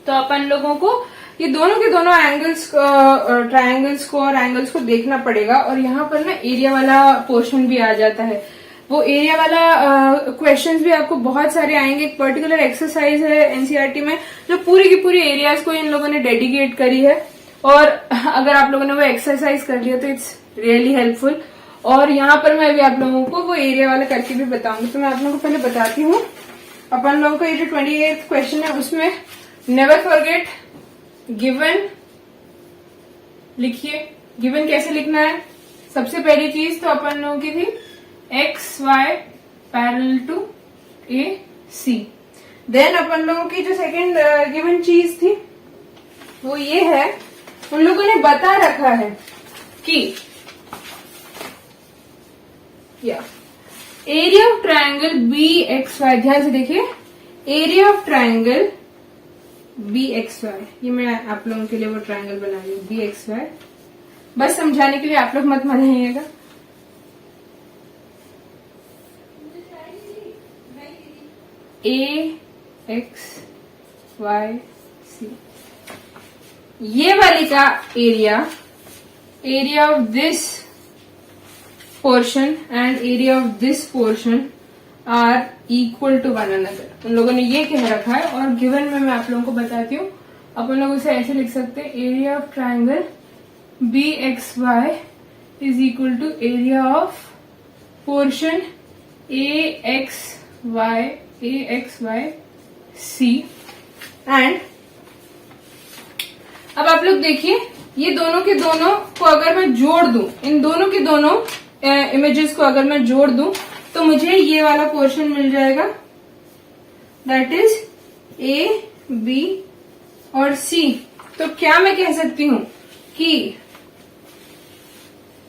तो अपन लोगों को ये दोनों के दोनों एंगल्स ट्रायंगल्स को और एंगल्स को देखना पड़ेगा। और यहाँ पर ना एरिया वाला पोर्शन भी आ जाता है। वो एरिया वाला क्वेश्चंस भी आपको बहुत सारे आएंगे। एक पर्टिकुलर एक्सरसाइज है एनसीईआरटी में जो पूरी की पूरी एरियाज को इन लोगों ने डेडिकेट करी है, और अगर आप लोगों ने वो एक्सरसाइज कर लिया तो इट्स रियली हेल्पफुल। और यहाँ पर मैं अभी आप लोगों को वो एरिया वाला करके भी बताऊंगी। तो मैं आप लोगों को पहले बताती हूँ। अपन लोगों का ये जो 28th क्वेश्चन है उसमें नेवर फॉरगेट गिवन लिखिए। गिवन कैसे लिखना है? सबसे पहली चीज तो अपन लोगों की थी X Y parallel to A C. Then अपन लोगों की जो सेकंड गिवन चीज थी वो ये है, उन लोगों ने बता रखा है कि area of triangle B X Y, ध्यान से देखिए, area of triangle B X Y, ये मैं आप लोगों के लिए वो ट्रायंगल बना रही हूँ बी एक्स वाई, बस समझाने के लिए, आप लोग मत मनाइएगा। ए एक्स वाई सी, ये वाली का area of this portion and area of this portion are equal to one another, उन लोगों ने ये कह रखा है। और गिवन में मैं आप लोगों को बताती हूँ, अपन लोग उसे ऐसे लिख सकते हैं, area of triangle B X Y is equal to area of portion A X Y C. And अब आप लोग देखिए, ये दोनों के दोनों को अगर मैं जोड़ दूं, इन दोनों के दोनों इमेजेस को अगर मैं जोड़ दूं तो मुझे ये वाला पोर्शन मिल जाएगा, दैट इज ए बी और सी। तो क्या मैं कह सकती हूं कि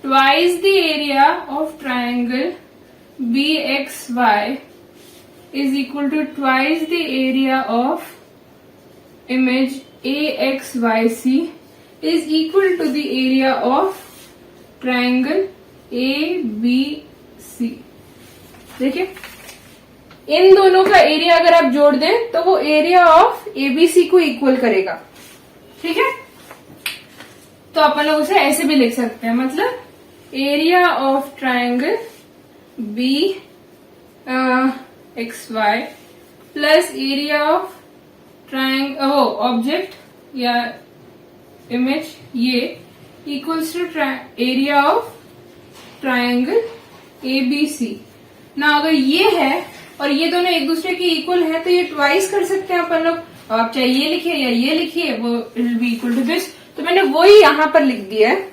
twice the area of triangle B X Y is equal to twice the area of image AXYC is equal to the area of triangle ABC। देखिए, इन दोनों का एरिया अगर आप जोड़ दें तो वो एरिया ऑफ ABC को इक्वल करेगा। ठीक है, तो अपन लोग उसे ऐसे भी लिख सकते हैं, मतलब area of triangle BXY plus area of triangle object या इमेज ये equals to area of triangle ABC ना। अगर ये है और ये दोनों एक दूसरे के इक्वल है तो ये ट्वाइस कर सकते हैं अपन लोग। आप चाहे ये लिखिए या ये लिखिए, वो it will be equal to this. तो मैंने वही यहां पर लिख दिया है।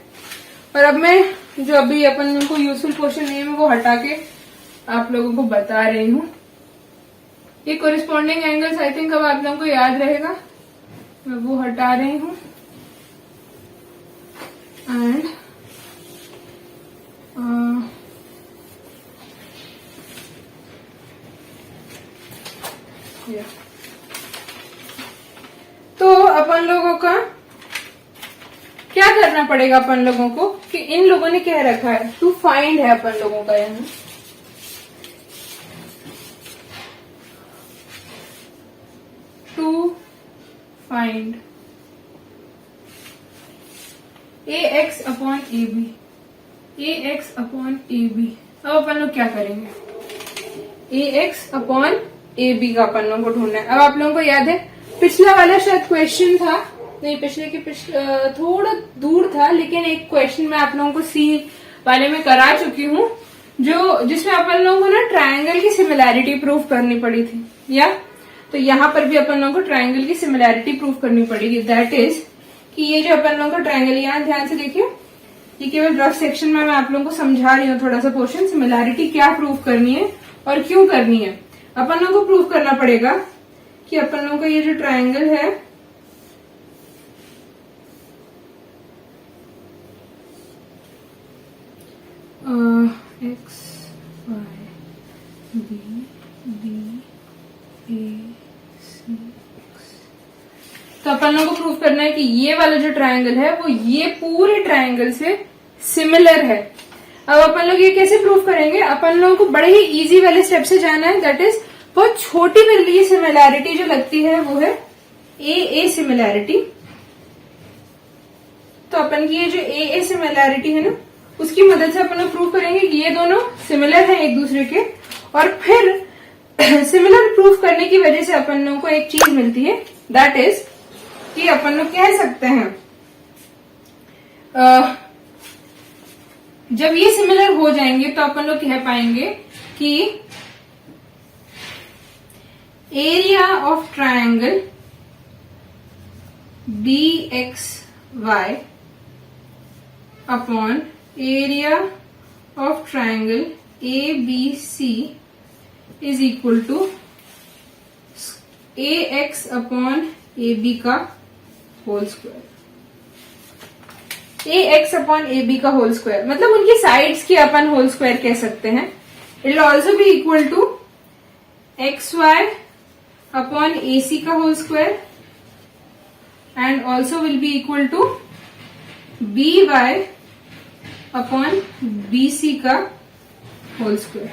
और अब मैं जो अभी अपन लोगों को यूजफुल पोर्शन नहीं है वो हटा के आप लोगों को बता रही हूँ। ये कोरिस्पॉन्डिंग एंगल्स आई थिंक अब आप लोगों को याद रहेगा, मैं वो हटा रही हूँ। एंड तो अपन लोगों का क्या करना पड़ेगा, अपन लोगों को कि इन लोगों ने क्या रखा है, टू फाइंड है अपन लोगों का यहाँ, to find AX upon AB, AX upon AB। अब अपन लोग क्या करेंगे, AX अपॉन AB का अपन लोगों को ढूंढना है। अब आप लोगों को याद है पिछला वाला शायद क्वेश्चन था, नहीं पिछले के थोड़ा दूर था, लेकिन एक क्वेश्चन मैं आप लोगों को सी वाले में करा चुकी हूँ, जो जिसमें अपन लोगों को ना ट्रायंगल की सिमिलैरिटी प्रूव करनी पड़ी थी। या तो यहाँ पर भी अपन लोगों को ट्रायंगल की सिमिलैरिटी प्रूव करनी पड़ेगी। दैट इज कि ये जो अपन लोगों का ट्रायंगल, यहाँ ध्यान से देखिए, ये केवल रफ सेक्शन में मैं आप लोगों को समझा रही हूँ थोड़ा सा पोर्शन, सिमिलैरिटी क्या प्रूव करनी है और क्यों करनी है। अपन लोगों को प्रूव करना पड़ेगा कि अपन लोगों का ये जो ट्रायंगल है एक्स वाई बी बी ए सी एक्स, तो अपन लोगों को प्रूव करना है कि ये वाला जो ट्रायंगल है वो ये पूरे ट्रायंगल से सिमिलर है। अब अपन लोग ये कैसे प्रूव करेंगे, अपन लोगों को बड़े ही इजी वाले स्टेप से जाना है। दैट इज बहुत छोटी वाली सिमिलैरिटी जो लगती है वो है ए सिमिलैरिटी। तो अपन की ये जो ए सिमिलैरिटी है ना, उसकी मदद से अपन लोग प्रूव करेंगे कि ये दोनों सिमिलर है एक दूसरे के। और फिर सिमिलर प्रूफ करने की वजह से अपन लोगों को एक चीज मिलती है, दैट इज कि अपन लोग कह सकते हैं जब ये सिमिलर हो जाएंगे तो अपन लोग कह पाएंगे कि area of triangle BXY upon area of triangle ABC is equal to AX upon AB का whole square. AX upon AB का होल स्क्वायर मतलब उनकी साइड्स की अपन होल स्क्वायर कह सकते हैं। It will also be equal to XY upon AC का whole square and also will be equal to BY upon BC का होल स्क्वायर।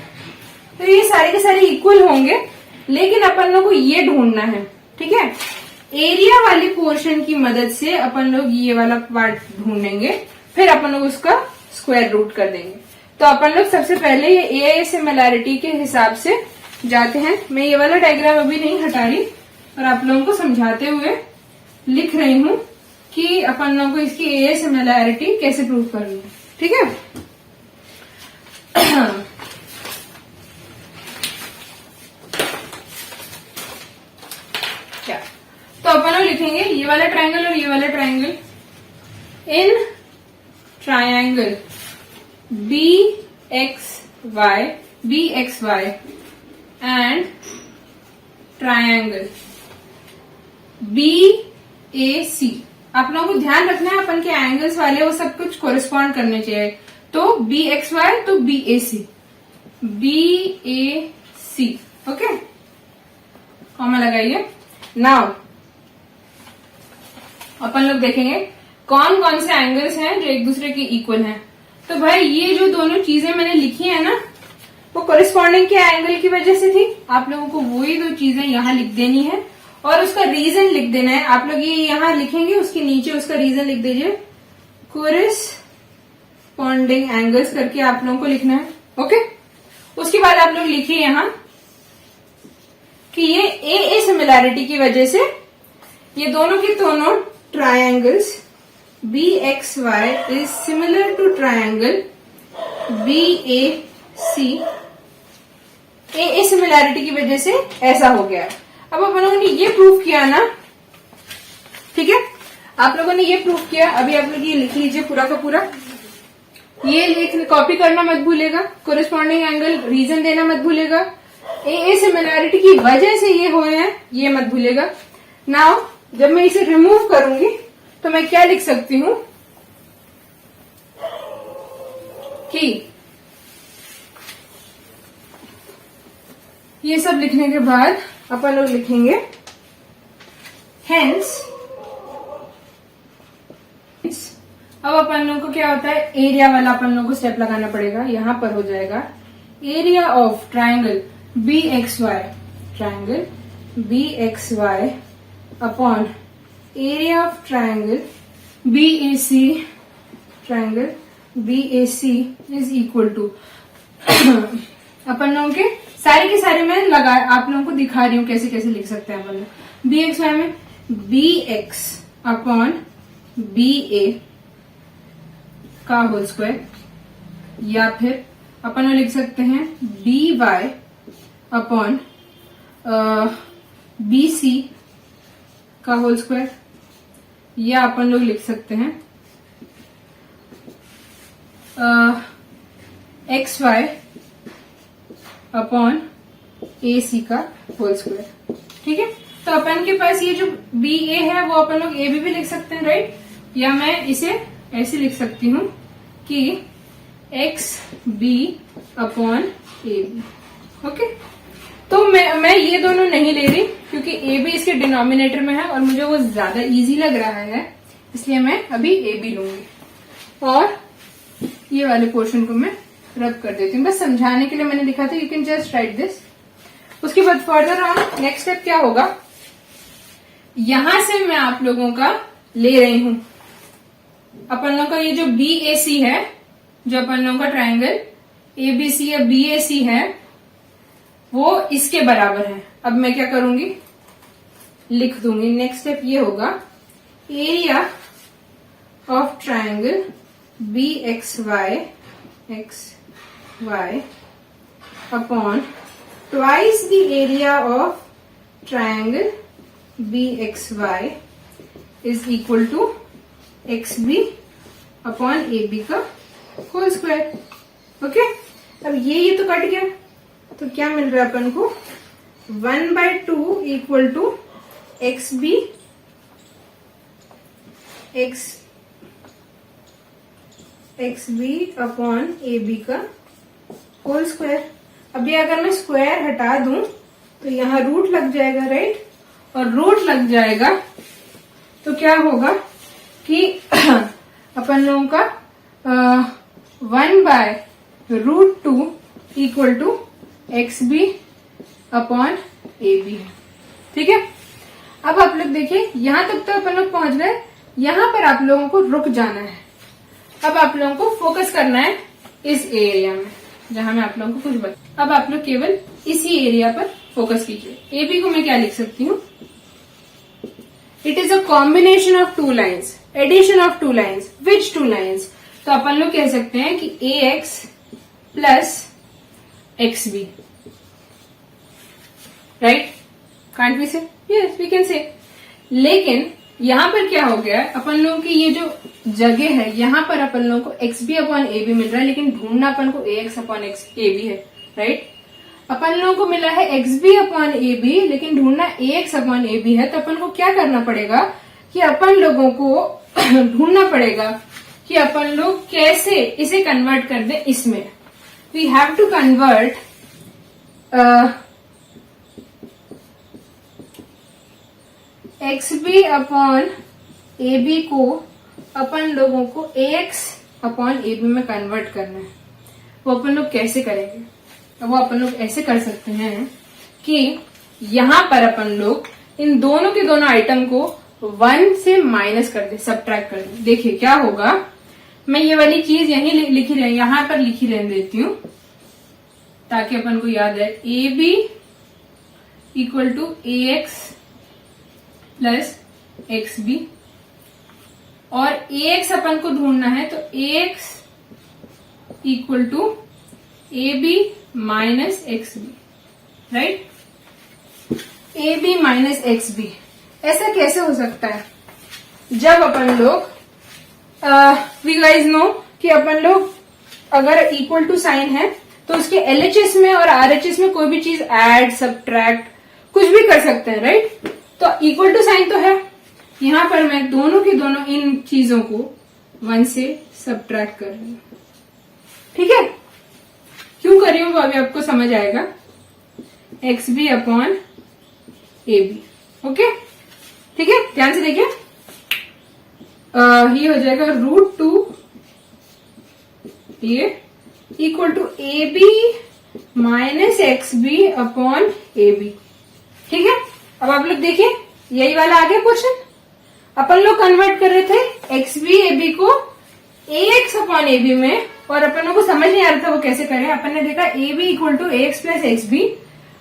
तो ये सारे के सारे इक्वल होंगे, लेकिन अपन लोग को ये ढूंढना है, ठीक है। एरिया वाली पोर्शन की मदद से अपन लोग ये वाला पार्ट ढूंढेंगे, फिर अपन लोग उसका स्क्वायर रूट कर देंगे। तो अपन लोग सबसे पहले ये ए सिमिलैरिटी के हिसाब से जाते हैं। मैं ये वाला डायग्राम अभी नहीं हटा रही और आप लोगों को समझाते हुए लिख रही हूं कि अपन लोगों को इसकी ए सिमिलैरिटी कैसे प्रूव करनी है, ठीक है। क्या तो अपन लोग लिखेंगे ये वाला ट्रायंगल और ये वाला triangle. In triangle BXY and triangle BAC, आप लोगों को ध्यान रखना है अपन के एंगल्स वाले वो सब कुछ कोरिस्पॉन्ड करने चाहिए। तो BXY तो BAC ओके, कॉमा लगाइए। नाउ अपन लोग देखेंगे कौन कौन से एंगल्स हैं जो एक दूसरे के इक्वल हैं। तो भाई ये जो दोनों चीजें मैंने लिखी है ना, वो कोरिस्पॉन्डिंग के एंगल की वजह से थी। आप लोगों को वही दो चीजें यहाँ लिख देनी है और उसका रीजन लिख देना है। आप लोग ये यहाँ लिखेंगे, उसके नीचे उसका रीजन लिख दीजिए, कोरिस्पॉन्डिंग एंगल्स करके आप लोगों को लिखना है, ओके। उसके बाद आप लोग लिखिए यहाँ कि ये ए सिमिलैरिटी की वजह से ये दोनों के दोनों triangles BXY is similar to triangle BAC। A similarity की वजह से ऐसा हो गया। अब आप लोगों ने ये प्रूफ किया ना, ठीक है, आप लोगों ने ये प्रूफ किया। अभी आप लोग ये लिख लीजिए पूरा का पूरा, ये लिख कॉपी करना मत भूलेगा, कोरिस्पॉन्डिंग एंगल रीजन देना मत भूलेगा, ए सिमिलैरिटी की वजह से ये हुए हैं ये मत भूलेगा। नाउ जब मैं इसे रिमूव करूंगी तो मैं क्या लिख सकती हूं कि ये सब लिखने के बाद अपन लोग लिखेंगे हेंस। अब अपन लोगों को क्या होता है, एरिया वाला अपन लोगों को स्टेप लगाना पड़ेगा। यहां पर हो जाएगा area of triangle BXY upon area of triangle BAC is equal to अपन लोगों के सारे मैं लगा आप लोगों को दिखा रही हूँ कैसे कैसे लिख सकते हैं अपन लोग। BXY में BX अपॉन BA का होल स्क्वायर, या फिर अपन लोग लिख सकते हैं BY अपॉन BC का होल स्क्वायर, या अपन लोग लिख सकते हैं XY अपॉन AC का होल स्क्वायर, ठीक है। तो अपन के पास ये जो BA है वो अपन लोग AB भी लिख सकते हैं, राइट। या मैं इसे ऐसे लिख सकती हूँ कि XB अपॉन AB, ओके। तो मैं ये दोनों नहीं ले रही क्योंकि AB इसके डिनोमिनेटर में है और मुझे वो ज्यादा इजी लग रहा है, इसलिए मैं अभी AB लूंगी और ये वाले पोर्शन को मैं रब कर देती हूँ। बस समझाने के लिए मैंने लिखा था, you can just right this. उसके बाद फर्दर ऑन नेक्स्ट स्टेप क्या होगा, यहां से मैं आप लोगों का ले रही हूं अपन लोगों का ये जो BAC है, जो अपन लोगों का ट्रायंगल ABC या BAC है, वो इसके बराबर है। अब मैं क्या करूंगी, लिख दूंगी। नेक्स्ट स्टेप ये होगा, area of triangle BXY upon twice the area of triangle BXY is equal to XB upon AB का होल स्क्वायर। ओके, अब ये तो कट गया, तो क्या मिल रहा है अपन को, 1/2 equal to XB upon AB का होल स्क्वायर। अभी अगर मैं स्क्वायर हटा दूं तो यहाँ रूट लग जाएगा, राइट, और रूट लग जाएगा तो क्या होगा कि अपन लोगों का 1/√2 equal to XB upon AB है। ठीक है, अब आप लोग देखिए, यहां तक तो अपन लोग पहुंच गए। यहां पर आप लोगों को रुक जाना है। अब आप लोगों को फोकस करना है इस एरिया में, जहां मैं आप लोगों को कुछ बता। अब आप लोग केवल इसी एरिया पर फोकस कीजिए। AB को मैं क्या लिख सकती हूँ, it is a combination of two lines, addition of two lines. Which two lines? तो अपन लोग कह सकते हैं कि AX plus XB, right? Can't we say? Yes, we can say. लेकिन यहां पर क्या हो गया है, अपन लोगों की ये जो जगह है, यहां पर अपन लोगों को XB अपॉन AB मिल रहा है, लेकिन ढूंढना अपन को AX अपॉन AB है, राइट? अपन लोगों को मिला है XB अपॉन AB, लेकिन ढूंढना AX अपॉन AB है। तो अपन को क्या करना पड़ेगा कि अपन लोगों को ढूंढना पड़ेगा कि अपन लोग कैसे इसे कन्वर्ट कर दें इसमें। We have to convert XB upon AB को अपन लोगों को AX अपॉन AB में कन्वर्ट करना है। वो अपन लोग कैसे करेंगे? वो अपन लोग ऐसे कर सकते हैं कि यहां पर अपन लोग इन दोनों के दोनों आइटम को 1 से माइनस कर दे, सब्ट्रैक्ट कर दे। देखिए क्या होगा, मैं ये वाली चीज यहीं लिखी रहे, यहां पर लिखी रहने देती हूँ ताकि अपन को याद है। AB equal to AX plus XB, और AX अपन को ढूंढना है, तो AX equal to AB minus XB, right? AB minus XB ऐसा कैसे हो सकता है? जब अपन लोग वी गाइज नो कि अपन लोग अगर इक्वल टू साइन है तो उसके LHS में और RHS में कोई भी चीज ऐड, सब्ट्रैक्ट कुछ भी कर सकते हैं, राइट? तो इक्वल टू साइन तो है, यहां पर मैं दोनों की दोनों इन चीजों को 1 से सब्ट्रैक्ट कर रही हूं। ठीक है, क्यों कर रही हूं वो अभी आपको समझ आएगा। XB upon AB, okay? ठीक है, ध्यान से देखिए। ये हो जाएगा √2 ये equal to AB minus XB upon AB। ठीक है, अब आप लोग देखिए, यही वाला आ गया क्वेश्चन। अपन लोग कन्वर्ट कर रहे थे XB AB को AX अपॉन AB में, और अपन लोग को समझ नहीं आ रहा था वो कैसे करें। अपन ने देखा AB equal to AX plus XB,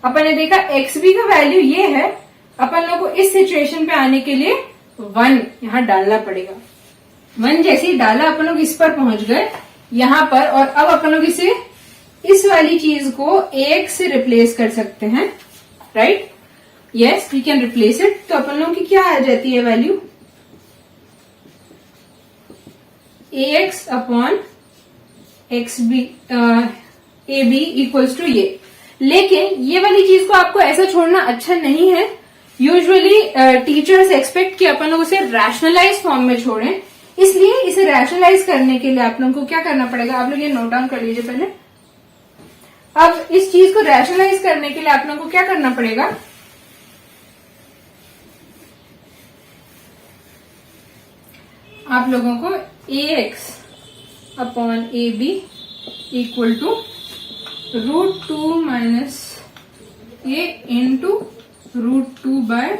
अपन ने देखा XB का वैल्यू ये है। अपन लोग को इस सिचुएशन पे आने के लिए 1 यहाँ डालना पड़ेगा। 1 जैसे ही डाला अपन लोग इस पर पहुंच गए यहाँ पर, और अब अपन लोग इसे इस वाली चीज को AX से रिप्लेस कर सकते हैं, right? Yes, we can replace it. तो अपन लोगों की क्या आ जाती है value, AX upon XB AB equals to ये। लेकिन ये वाली चीज को आपको ऐसा छोड़ना अच्छा नहीं है। यूजुअली टीचर्स एक्सपेक्ट कि अपन लोग उसे रैशनलाइज फॉर्म में छोड़ें, इसलिए इसे रैशनलाइज करने के लिए आप लोगों को क्या करना पड़ेगा, आप लोग ये नोट डाउन कर लीजिए पहले। अब इस चीज को रैशनलाइज करने के लिए आप लोगों को क्या करना पड़ेगा, आप लोगों को AX upon AB equal to √2 minus A into √2 by,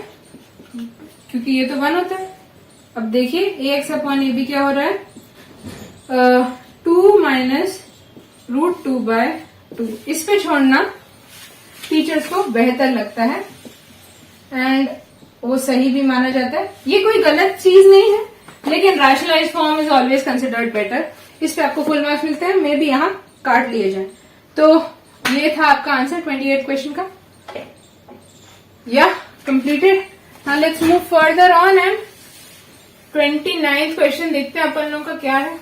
क्योंकि ये तो 1 होता है, अब देखिए ax/ab क्या हो रहा है 2 माइनस √2/2। इस पे छोड़ना टीचर्स को बेहतर लगता है एंड वो सही भी माना जाता है। ये कोई गलत चीज नहीं है, लेकिन rationalise form is always considered better. इस पे आपको फुल मार्क्स मिलते हैं, मे बी यहाँ काट लिए जाए। तो ये था आपका आंसर 28 क्वेश्चन का। या completed. Now let's move further on and 29th question देखते हैं अपन लोगों का क्या है।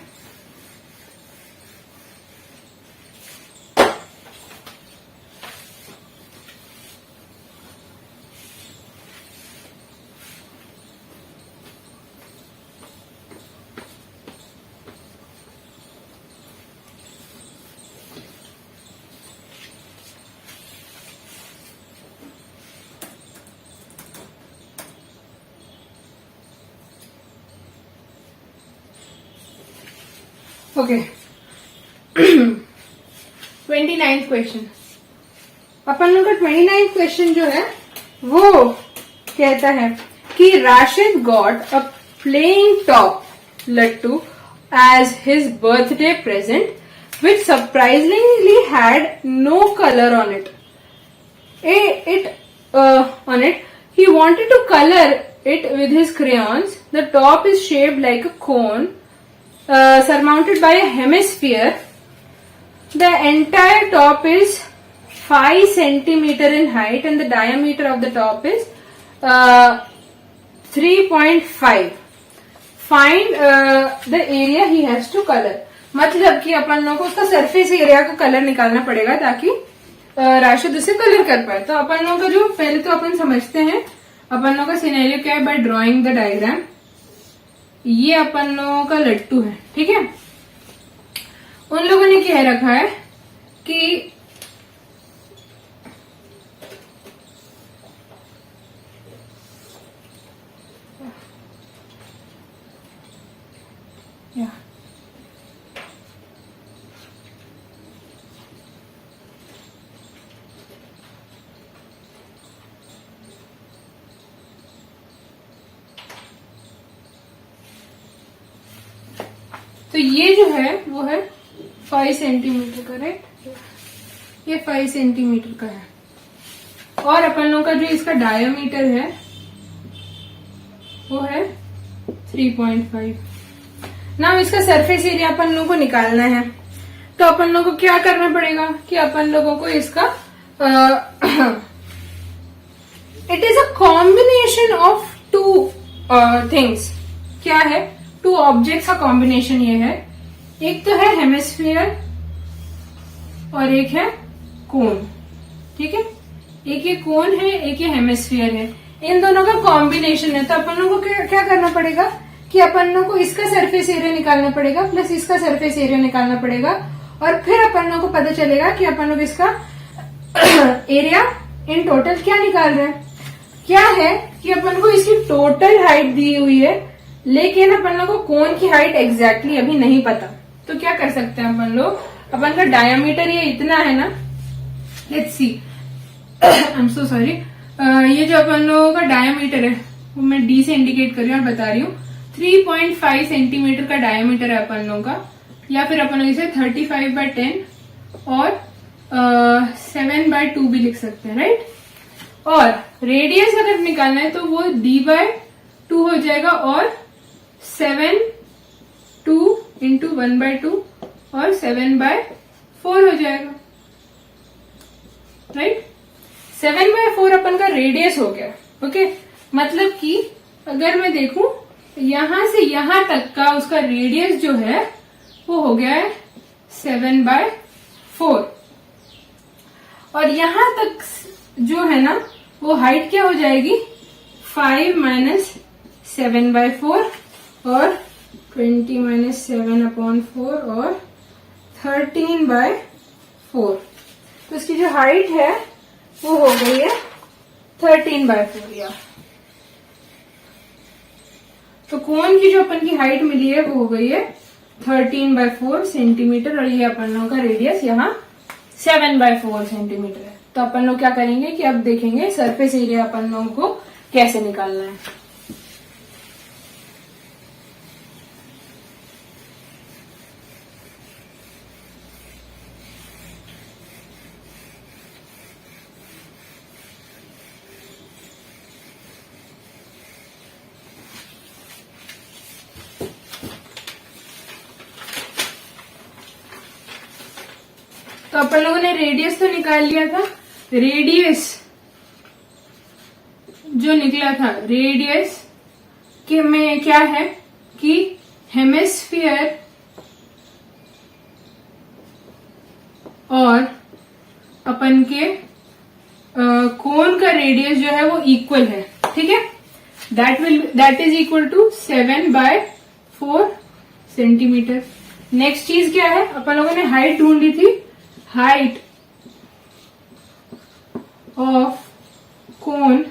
Okay 29th question. अपन लोग का 29th क्वेश्चन जो है वो कहता है कि Rashid got a playing top लट्टू as his birthday present which surprisingly had no colour on it. He wanted to color it with his crayons. The top is shaped like a cone surmounted by a hemisphere. The entire top is 5 centimeter in height and the diameter of the top is 3.5. Find the area he has to color. मतलब कि अपन लोगों को उसका सरफेस एरिया का कलर निकालना पड़ेगा ताकि राशिद उसे कलर कर पाए। तो अपन लोगों का जो पहले तो अपन समझते हैं अपन लोगों का सिनेरियो क्या है बाय ड्रॉइंग द डायग्राम। ये अपन लोगों का लट्टू है, ठीक है। उन लोगों ने कह रखा है कि तो ये जो है वो है 5 सेंटीमीटर का, राइट। ये 5 सेंटीमीटर का है और अपन लोगों का जो इसका डायमीटर है वो है 3.5। ना इसका सरफेस एरिया अपन लोगों को निकालना है। तो अपन लोगों को क्या करना पड़ेगा कि अपन लोगों को इसका it is a combination of 2 things. क्या है? 2 ऑब्जेक्ट्स का कॉम्बिनेशन ये है। एक तो है हेमिस्फीयर और एक है कोन, ठीक है। एक ये कोन है, एक ये हेमिस्फीयर है। इन दोनों का कॉम्बिनेशन है। तो अपन लोगों को क्या करना पड़ेगा कि अपन लोगों को इसका सरफेस एरिया निकालना पड़ेगा प्लस इसका सरफेस एरिया निकालना पड़ेगा और फिर अपन लोगों को पता चलेगा कि अपन लोग इसका एरिया इन टोटल क्या निकाल रहे हैं। क्या है कि अपन को इसकी टोटल हाइट दी हुई है लेकिन अपन लोग को कोन की हाइट एग्जैक्टली अभी नहीं पता। तो क्या कर सकते हैं अपन लोग, अपन का डायमीटर ये इतना है ना, let's see, I am so sorry, ये जो अपन लोगों का डायमीटर है वो मैं डी से इंडिकेट कर रही हूँ और बता रही हूँ। 3.5 सेंटीमीटर का डायमीटर है अपन लोगों का, या फिर अपन लोग इसे 35/10 और 7/2 भी लिख सकते हैं, राइट। और रेडियस अगर निकालना है तो वो d/2 हो जाएगा और 7/2 इंटू 1/2 और 7/4 हो जाएगा, राइट। 7/4 अपन का रेडियस हो गया, ओके। मतलब कि अगर मैं देखूं यहां से यहां तक का उसका रेडियस जो है वो हो गया है 7/4 और यहां तक जो है ना वो हाइट क्या हो जाएगी 5 माइनस 7/4 और 20 - 7/4 और 13/4। तो इसकी जो हाइट है वो हो गई है 13/4 यार। तो कोन की जो अपन की हाइट मिली है वो हो गई है 13/4 सेंटीमीटर और ये अपन लोगों का रेडियस यहाँ 7/4 सेंटीमीटर है। तो अपन लोग क्या करेंगे कि अब देखेंगे सरफेस एरिया अपन लोगों को कैसे निकालना है। तो अपन लोगों ने रेडियस तो निकाल लिया था। रेडियस जो निकला था, रेडियस के में क्या है कि हेमिस्फीयर और अपन के कोन का रेडियस जो है वो इक्वल है, ठीक है। That is equal to 7/4 centimetre. Next चीज क्या है, अपन लोगों ने हाइट ढूंढी थी। हाइट ऑफ कोन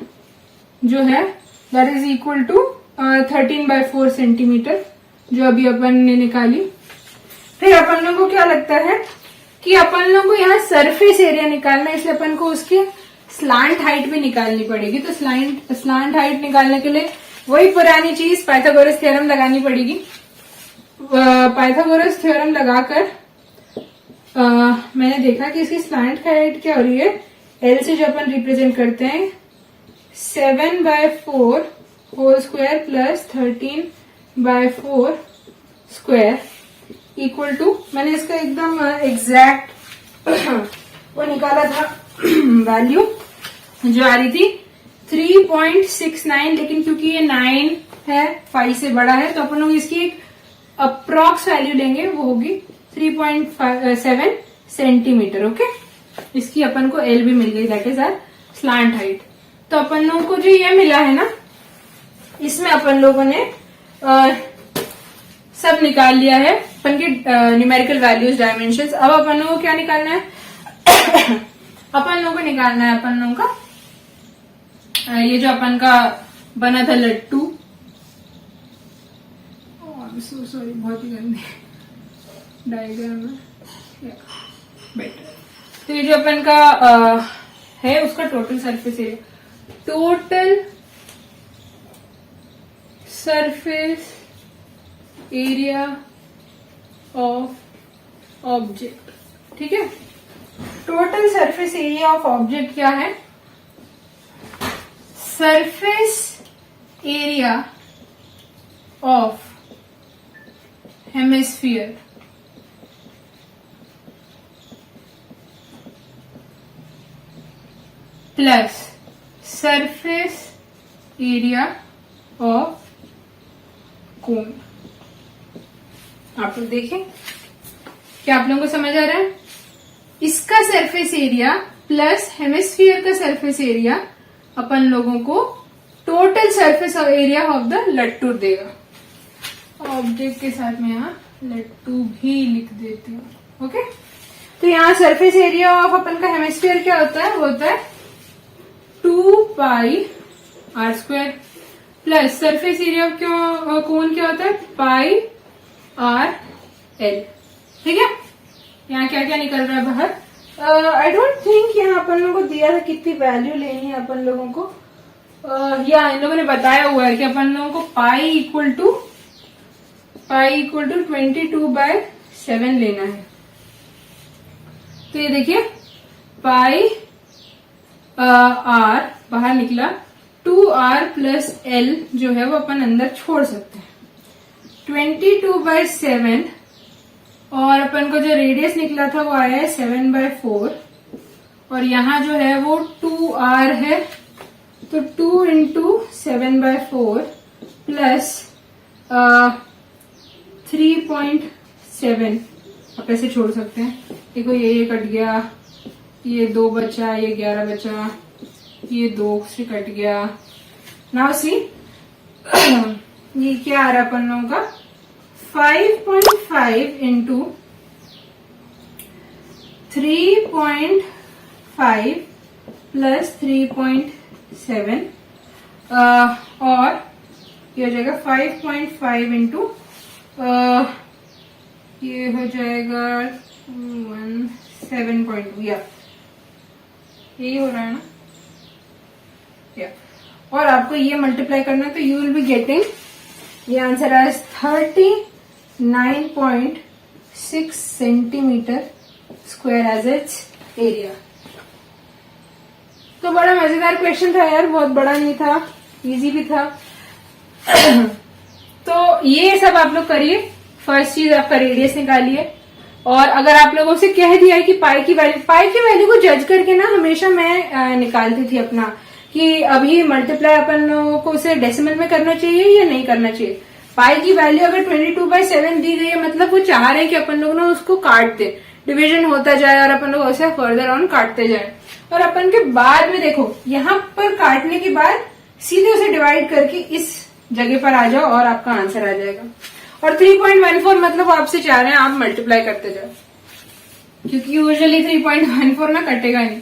जो है that is equal to 13/4 centimetre, जो अभी अपन ने निकाली। फिर अपन लोगों को क्या लगता है कि अपन लोगों को यहाँ सरफेस एरिया निकालना है, इसलिए अपन को उसकी स्लांट हाइट भी निकालनी पड़ेगी। तो स्लांट हाइट निकालने के लिए वही पुरानी चीज पाइथागोरस थ्योरम लगानी पड़ेगी। पाइथागोरस थ्योरम लगाकर मैंने देखा कि इसकी स्लांट हाइट क्या हो रही है, एल से जो अपन रिप्रेजेंट करते हैं 7/4 whole square plus 13/4 square equal to, मैंने इसका एकदम एग्जैक्ट वो निकाला था वैल्यू जो आ रही थी 3.69, लेकिन क्योंकि ये 9 है 5 से बड़ा है तो अपन लोग इसकी एक अप्रॉक्स वैल्यू लेंगे, वो होगी 3.7 सेंटीमीटर। ओके, इसकी अपन को एल भी मिल गई, that is our slant height. तो अपन लोगों को जो ये मिला है ना, इसमें अपन लोगों ने सब निकाल लिया है अपन के न्यूमेरिकल वैल्यूज, डायमेंशंस। अब अपन लोगों को क्या निकालना है अपन लोगों को निकालना है अपन लोगों का ये जो अपन का बना था लट्टू, सॉरी बहुत ही गंदी डायग्राम है, बेटर। तो ये जो अपन का है उसका total surface area, total surface area of object, ठीक है। Total surface area of object क्या है, surface area of hemisphere plus surface area of cone. आप लोग देखें, क्या आप लोगों को समझ आ रहा है? इसका सरफेस एरिया प्लस हेमिस्फीयर का सरफेस एरिया अपन लोगों को total surface area of the लट्टू देगा। ऑब्जेक्ट के साथ में यहाँ लट्टू भी लिख देती हूँ। ओके, तो यहाँ सरफेस एरिया ऑफ अपन का हेमिस्फीयर क्या होता है, वो होता है 2πr² plus surface area of cone क्या होता है πrl। ठीक है, यहाँ क्या क्या निकल रहा है बाहर। आई डोंट थिंक यहाँ अपन लोगों को दिया था कितनी वैल्यू लेनी है अपन लोगों को, या इन लोगों ने बताया हुआ है कि अपन लोगों को पाई इक्वल टू 22/7 लेना है। तो ये देखिए पाई आर बाहर निकला, 2r प्लस l जो है वो अपन अंदर छोड़ सकते हैं। 22/7 और अपन को जो रेडियस निकला था वो आया है 7/4 और यहाँ जो है वो 2r है, तो 2 into 7/4 प्लस 3.7 आप ऐसे छोड़ सकते हैं। देखो ये कट गया, ये 2 बचा, ये 11 बचा, ये 2 से कट गया। नाउ सी ये क्या आ रहा है अपन लोगों का 5.5 into 3.5 प्लस 3.7 और ये हो जाएगा 5.5 into ये हो जाएगा 7.2 या यही हो रहा है ना, या और आपको ये मल्टीप्लाई करना है तो यू विल बी गेटिंग ये answer as 39.6 centimetre square as its area. तो बड़ा मजेदार क्वेश्चन था यार, बहुत बड़ा नहीं था, इजी भी था। तो ये सब आप लोग करिए। फर्स्ट चीज आपका रेडियस निकालिए, और अगर आप लोगों से कह दिया है कि पाई की वैल्यू को जज करके ना हमेशा मैं निकालती थी अपना कि अभी मल्टीप्लाई अपन लोगों को उसे डेसिमल में करना चाहिए या नहीं करना चाहिए। पाई की वैल्यू अगर 22/7 दी गई है, मतलब वो चाह रहे हैं कि अपन लोग ना उसको काट दे, डिवीजन होता जाए और अपन लोग उसे फर्दर ऑन काटते जाए। और अपन के बाद में देखो यहाँ पर काटने के बाद सीधे उसे डिवाइड करके इस जगह पर आ जाओ और आपका आंसर आ जाएगा। और 3.14 मतलब आपसे चाह रहे हैं आप मल्टीप्लाई करते जाओ, क्योंकि यूजुअली 3.14 ना कटेगा नहीं।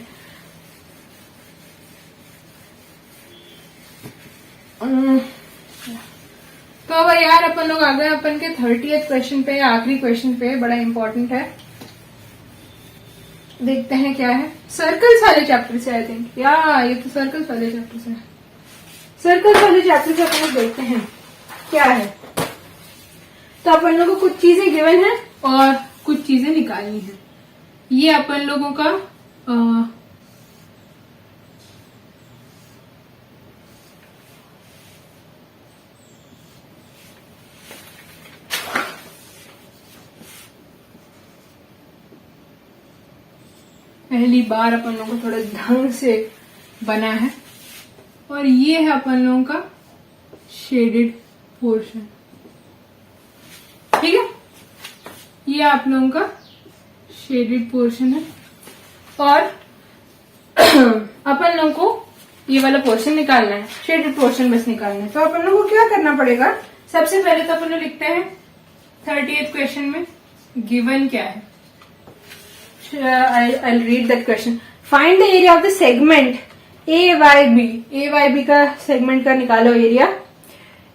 तो अब यार अपन लोग आ गए अपन के 30th क्वेश्चन पे, आखिरी क्वेश्चन पे, बड़ा इंपॉर्टेंट है। देखते हैं क्या है। सर्कल्स वाले चैप्टर से आई थिंक, या ये तो सर्कल्स वाले चैप्टर से, सर्कल्स वाले चैप्टर से अपन लोग देखते हैं क्या है। तो अपन लोगों को कुछ चीजें गिवन है और कुछ चीजें निकालनी है। ये अपन लोगों का पहली बार अपन लोगों को थोड़ा ढंग से बना है। और ये है अपन लोगों का शेडेड पोर्शन, ठीक है। ये आप लोगों का शेडेड पोर्शन है और अपन लोगों को ये वाला पोर्शन निकालना है, शेडेड पोर्शन बस निकालना है। तो अपन लोगों को क्या करना पड़ेगा, सबसे पहले तो अपन लोग लिखते हैं 30th क्वेश्चन में गिवन क्या है। I'll read that question. Find the area of the segment AYB. AYB का segment का निकालो area.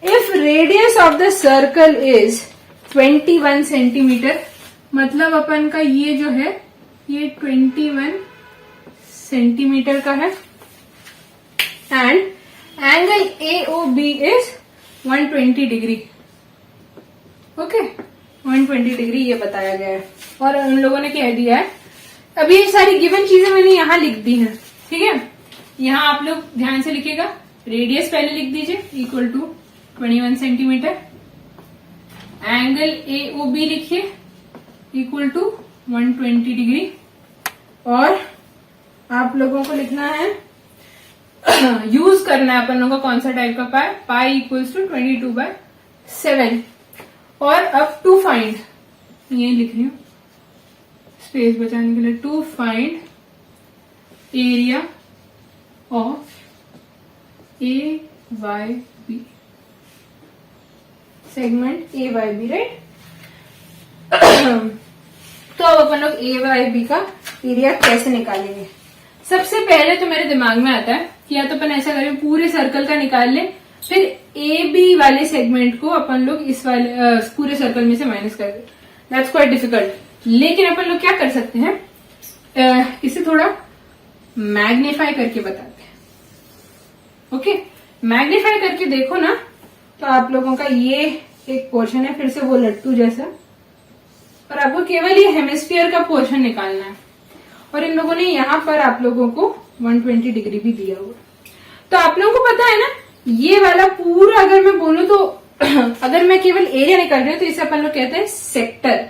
If radius of the circle is 21 centimetre, मतलब अपन का ये जो है ये 21 सेंटीमीटर का है। And angle AOB is 120 degree. Okay, 120 degree ये बताया गया है। और उन लोगों ने कह दिया है, अभी ये सारी गिवन चीजें मैंने यहाँ लिख दी हैं, ठीक है। यहाँ आप लोग ध्यान से लिखिएगा, रेडियस पहले लिख दीजिए equal to 21 centimetre, angle AOB लिखिए इक्वल टू 120 डिग्री, और आप लोगों को लिखना है यूज करना है अपन लोगों को कौन सा टाइप का पाई, पाई इक्वल्स टू 22/7। और अब टू फाइंड, ये लिख रही हूँ स्पेस बचाने के लिए, to find area of AYB, segment AYB, right. तो अब अपन लोग AYB का एरिया कैसे निकालेंगे। सबसे पहले तो मेरे दिमाग में आता है कि या तो अपन ऐसा करें पूरे सर्कल का निकाल लें, फिर AB वाले सेगमेंट को अपन लोग इस वाले पूरे सर्कल में से माइनस कर दें। दैट्स क्वाइट डिफिकल्ट, लेकिन अपन लोग क्या कर सकते हैं, इसे थोड़ा मैग्नीफाई करके बताते हैं। ओके, मैग्नीफाई करके देखो ना, तो आप लोगों का ये एक पोर्शन है, फिर से वो लट्टू जैसा, और आपको केवल ये हेमिस्फीयर का पोर्शन निकालना है। और इन लोगों ने यहाँ पर आप लोगों को 120 डिग्री भी दिया हुआ। तो आप लोगों को पता है ना, ये वाला पूरा अगर मैं बोलूं तो अगर मैं केवल एरिया निकाल रही हूँ तो इसे अपन लोग कहते हैं सेक्टर।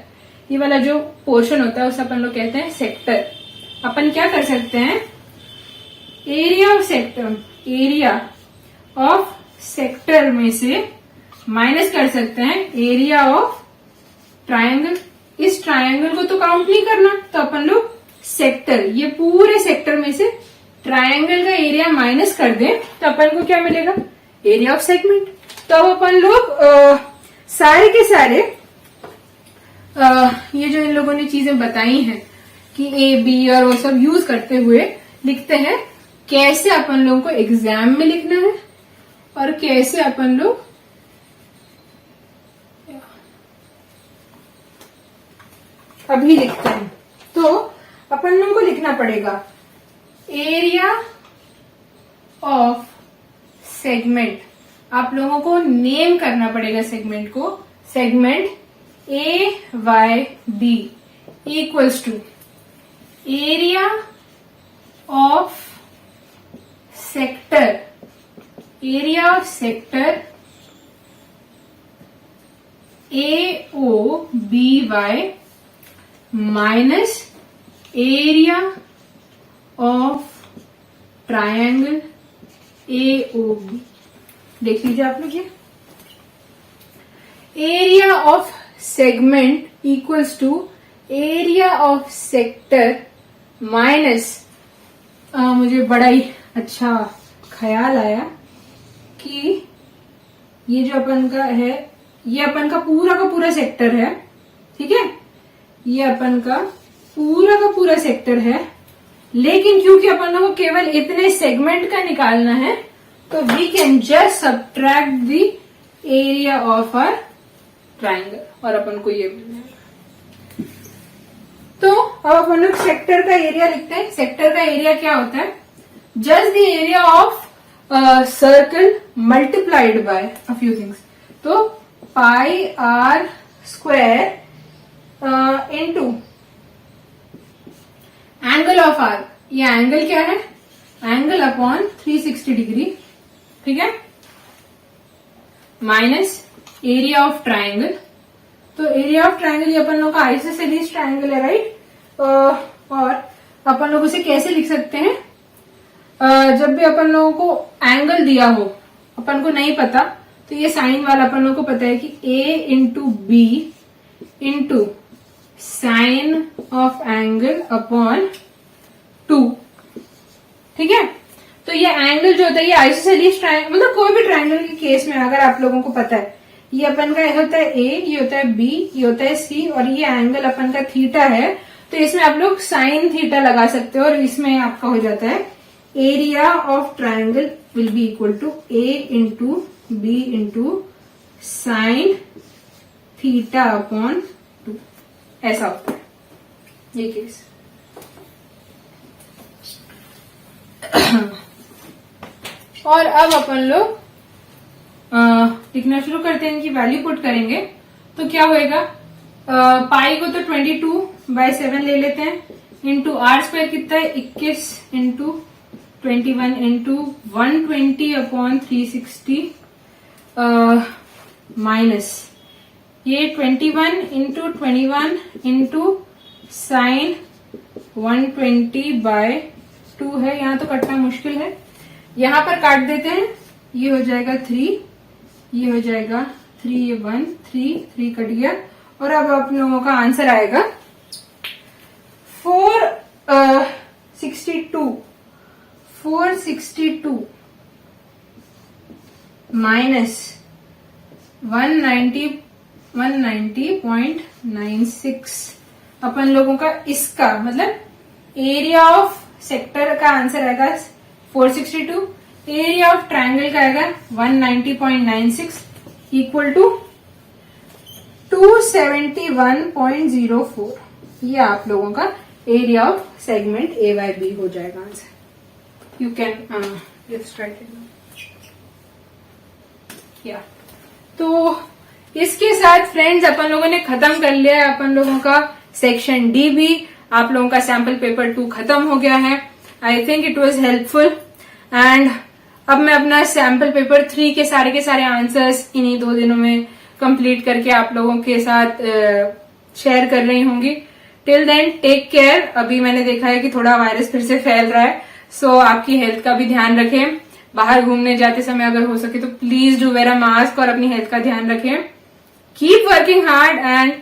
ये वाला जो पोर्शन होता है उसे अपन लोग कहते हैं सेक्टर। अपन क्या कर सकते हैं, area of sector, area of sector में से माइनस कर सकते हैं एरिया ऑफ ट्रायंगल। इस ट्रायंगल को तो काउंट नहीं करना, तो अपन लोग सेक्टर, ये पूरे सेक्टर में से ट्रायंगल का एरिया माइनस कर दें तो अपन को क्या मिलेगा, एरिया ऑफ सेगमेंट। तो अब अपन लोग सारे के सारे ये जो इन लोगों ने चीजें बताई हैं कि AB और वो सब यूज करते हुए लिखते हैं कैसे अपन लोगों को एग्जाम में लिखना है और कैसे अपन लोग अभी लिखते हैं। तो अपन लोगों को लिखना पड़ेगा एरिया ऑफ सेगमेंट, आप लोगों को नेम करना पड़ेगा सेगमेंट को, segment AYB equals to area of sector, area of sector AOBY minus area of triangle AOB। देख लीजिए आप लोग, ये area of segment equals to area of sector minus, मुझे बड़ा ही अच्छा ख्याल आया कि ये जो अपन का है, ये अपन का पूरा सेक्टर है, ठीक है, ये अपन का पूरा सेक्टर है, लेकिन क्योंकि अपन को केवल इतने सेगमेंट का निकालना है तो we can just subtract the area of our triangle और अपन को ये मिल जाएगा। तो अब अपन लोग सेक्टर का एरिया लिखते हैं। सेक्टर का एरिया क्या होता है? Just the area of circle multiplied by a few things. तो pi r square into angle of r, ये एंगल क्या है? एंगल अपॉन 360 डिग्री, ठीक है, माइनस एरिया ऑफ ट्राइंगल। तो एरिया ऑफ ट्राइंगल ये अपन लोग का आइसोसेलेस ट्राइंगल है, राइट। और अपन लोग उसे कैसे लिख सकते हैं? जब भी अपन लोगों को एंगल दिया हो, अपन को नहीं पता, तो ये साइन वाला अपन लोगों को पता है कि A into b into sine of angle upon 2, ठीक है। तो ये एंगल जो होता है, ये आइसोसेलेस ट्रायंगल, मतलब कोई भी ट्रायंगल के केस में अगर आप लोगों को पता है, ये अपन का होता है A, ये होता है B, ये होता है C, और ये एंगल अपन का थीटा है, तो इसमें आप लोग साइन थीटा लगा सकते हो और इसमें आपका हो जाता है area of triangle will be equal to A into b into sine theta upon 2, ऐसा होता है ये केस। और अब अपन लोग लिखना शुरू करते हैं, इनकी वैल्यू पुट करेंगे तो क्या होएगा? पाई को तो 22/7 ले लेते हैं, इंटू आर स्क्वायर कितना है? 21 इंटू 21 इंटू 120 अपॉन 360 माइनस ये 21 इंटू 21 इंटू साइन 120/2 है। यहाँ तो कटना मुश्किल है, यहाँ पर काट देते हैं। ये हो जाएगा 3, ये हो जाएगा 3, ये 1, 3 कट गया। और अब आप लोगों का आंसर आएगा 462 माइनस 190.96 अपन लोगों का, इसका मतलब एरिया ऑफ सेक्टर का आंसर आएगा 462, एरिया ऑफ ट्रायंगल का आएगा 190.96 इक्वल टू 271.04। ये आप लोगों का एरिया ऑफ सेगमेंट A/B हो जाएगा answer. You can just right it. या तो इसके साथ फ्रेंड्स अपन लोगों ने खत्म कर लिया है अपन लोगों का सेक्शन डी भी। आप लोगों का सैंपल पेपर 2 खत्म हो गया है। I think it was helpful. And अब मैं अपना सैंपल पेपर 3 के सारे आंसर्स इन्हीं 2 दिनों में कंप्लीट करके आप लोगों के साथ शेयर कर रही होंगी। Till then take care. अभी मैंने देखा है कि थोड़ा वायरस फिर से फैल रहा है, सो आपकी हेल्थ का भी ध्यान रखें। बाहर घूमने जाते समय अगर हो सके तो please do wear a mask और अपनी हेल्थ का ध्यान रखें। Keep working hard and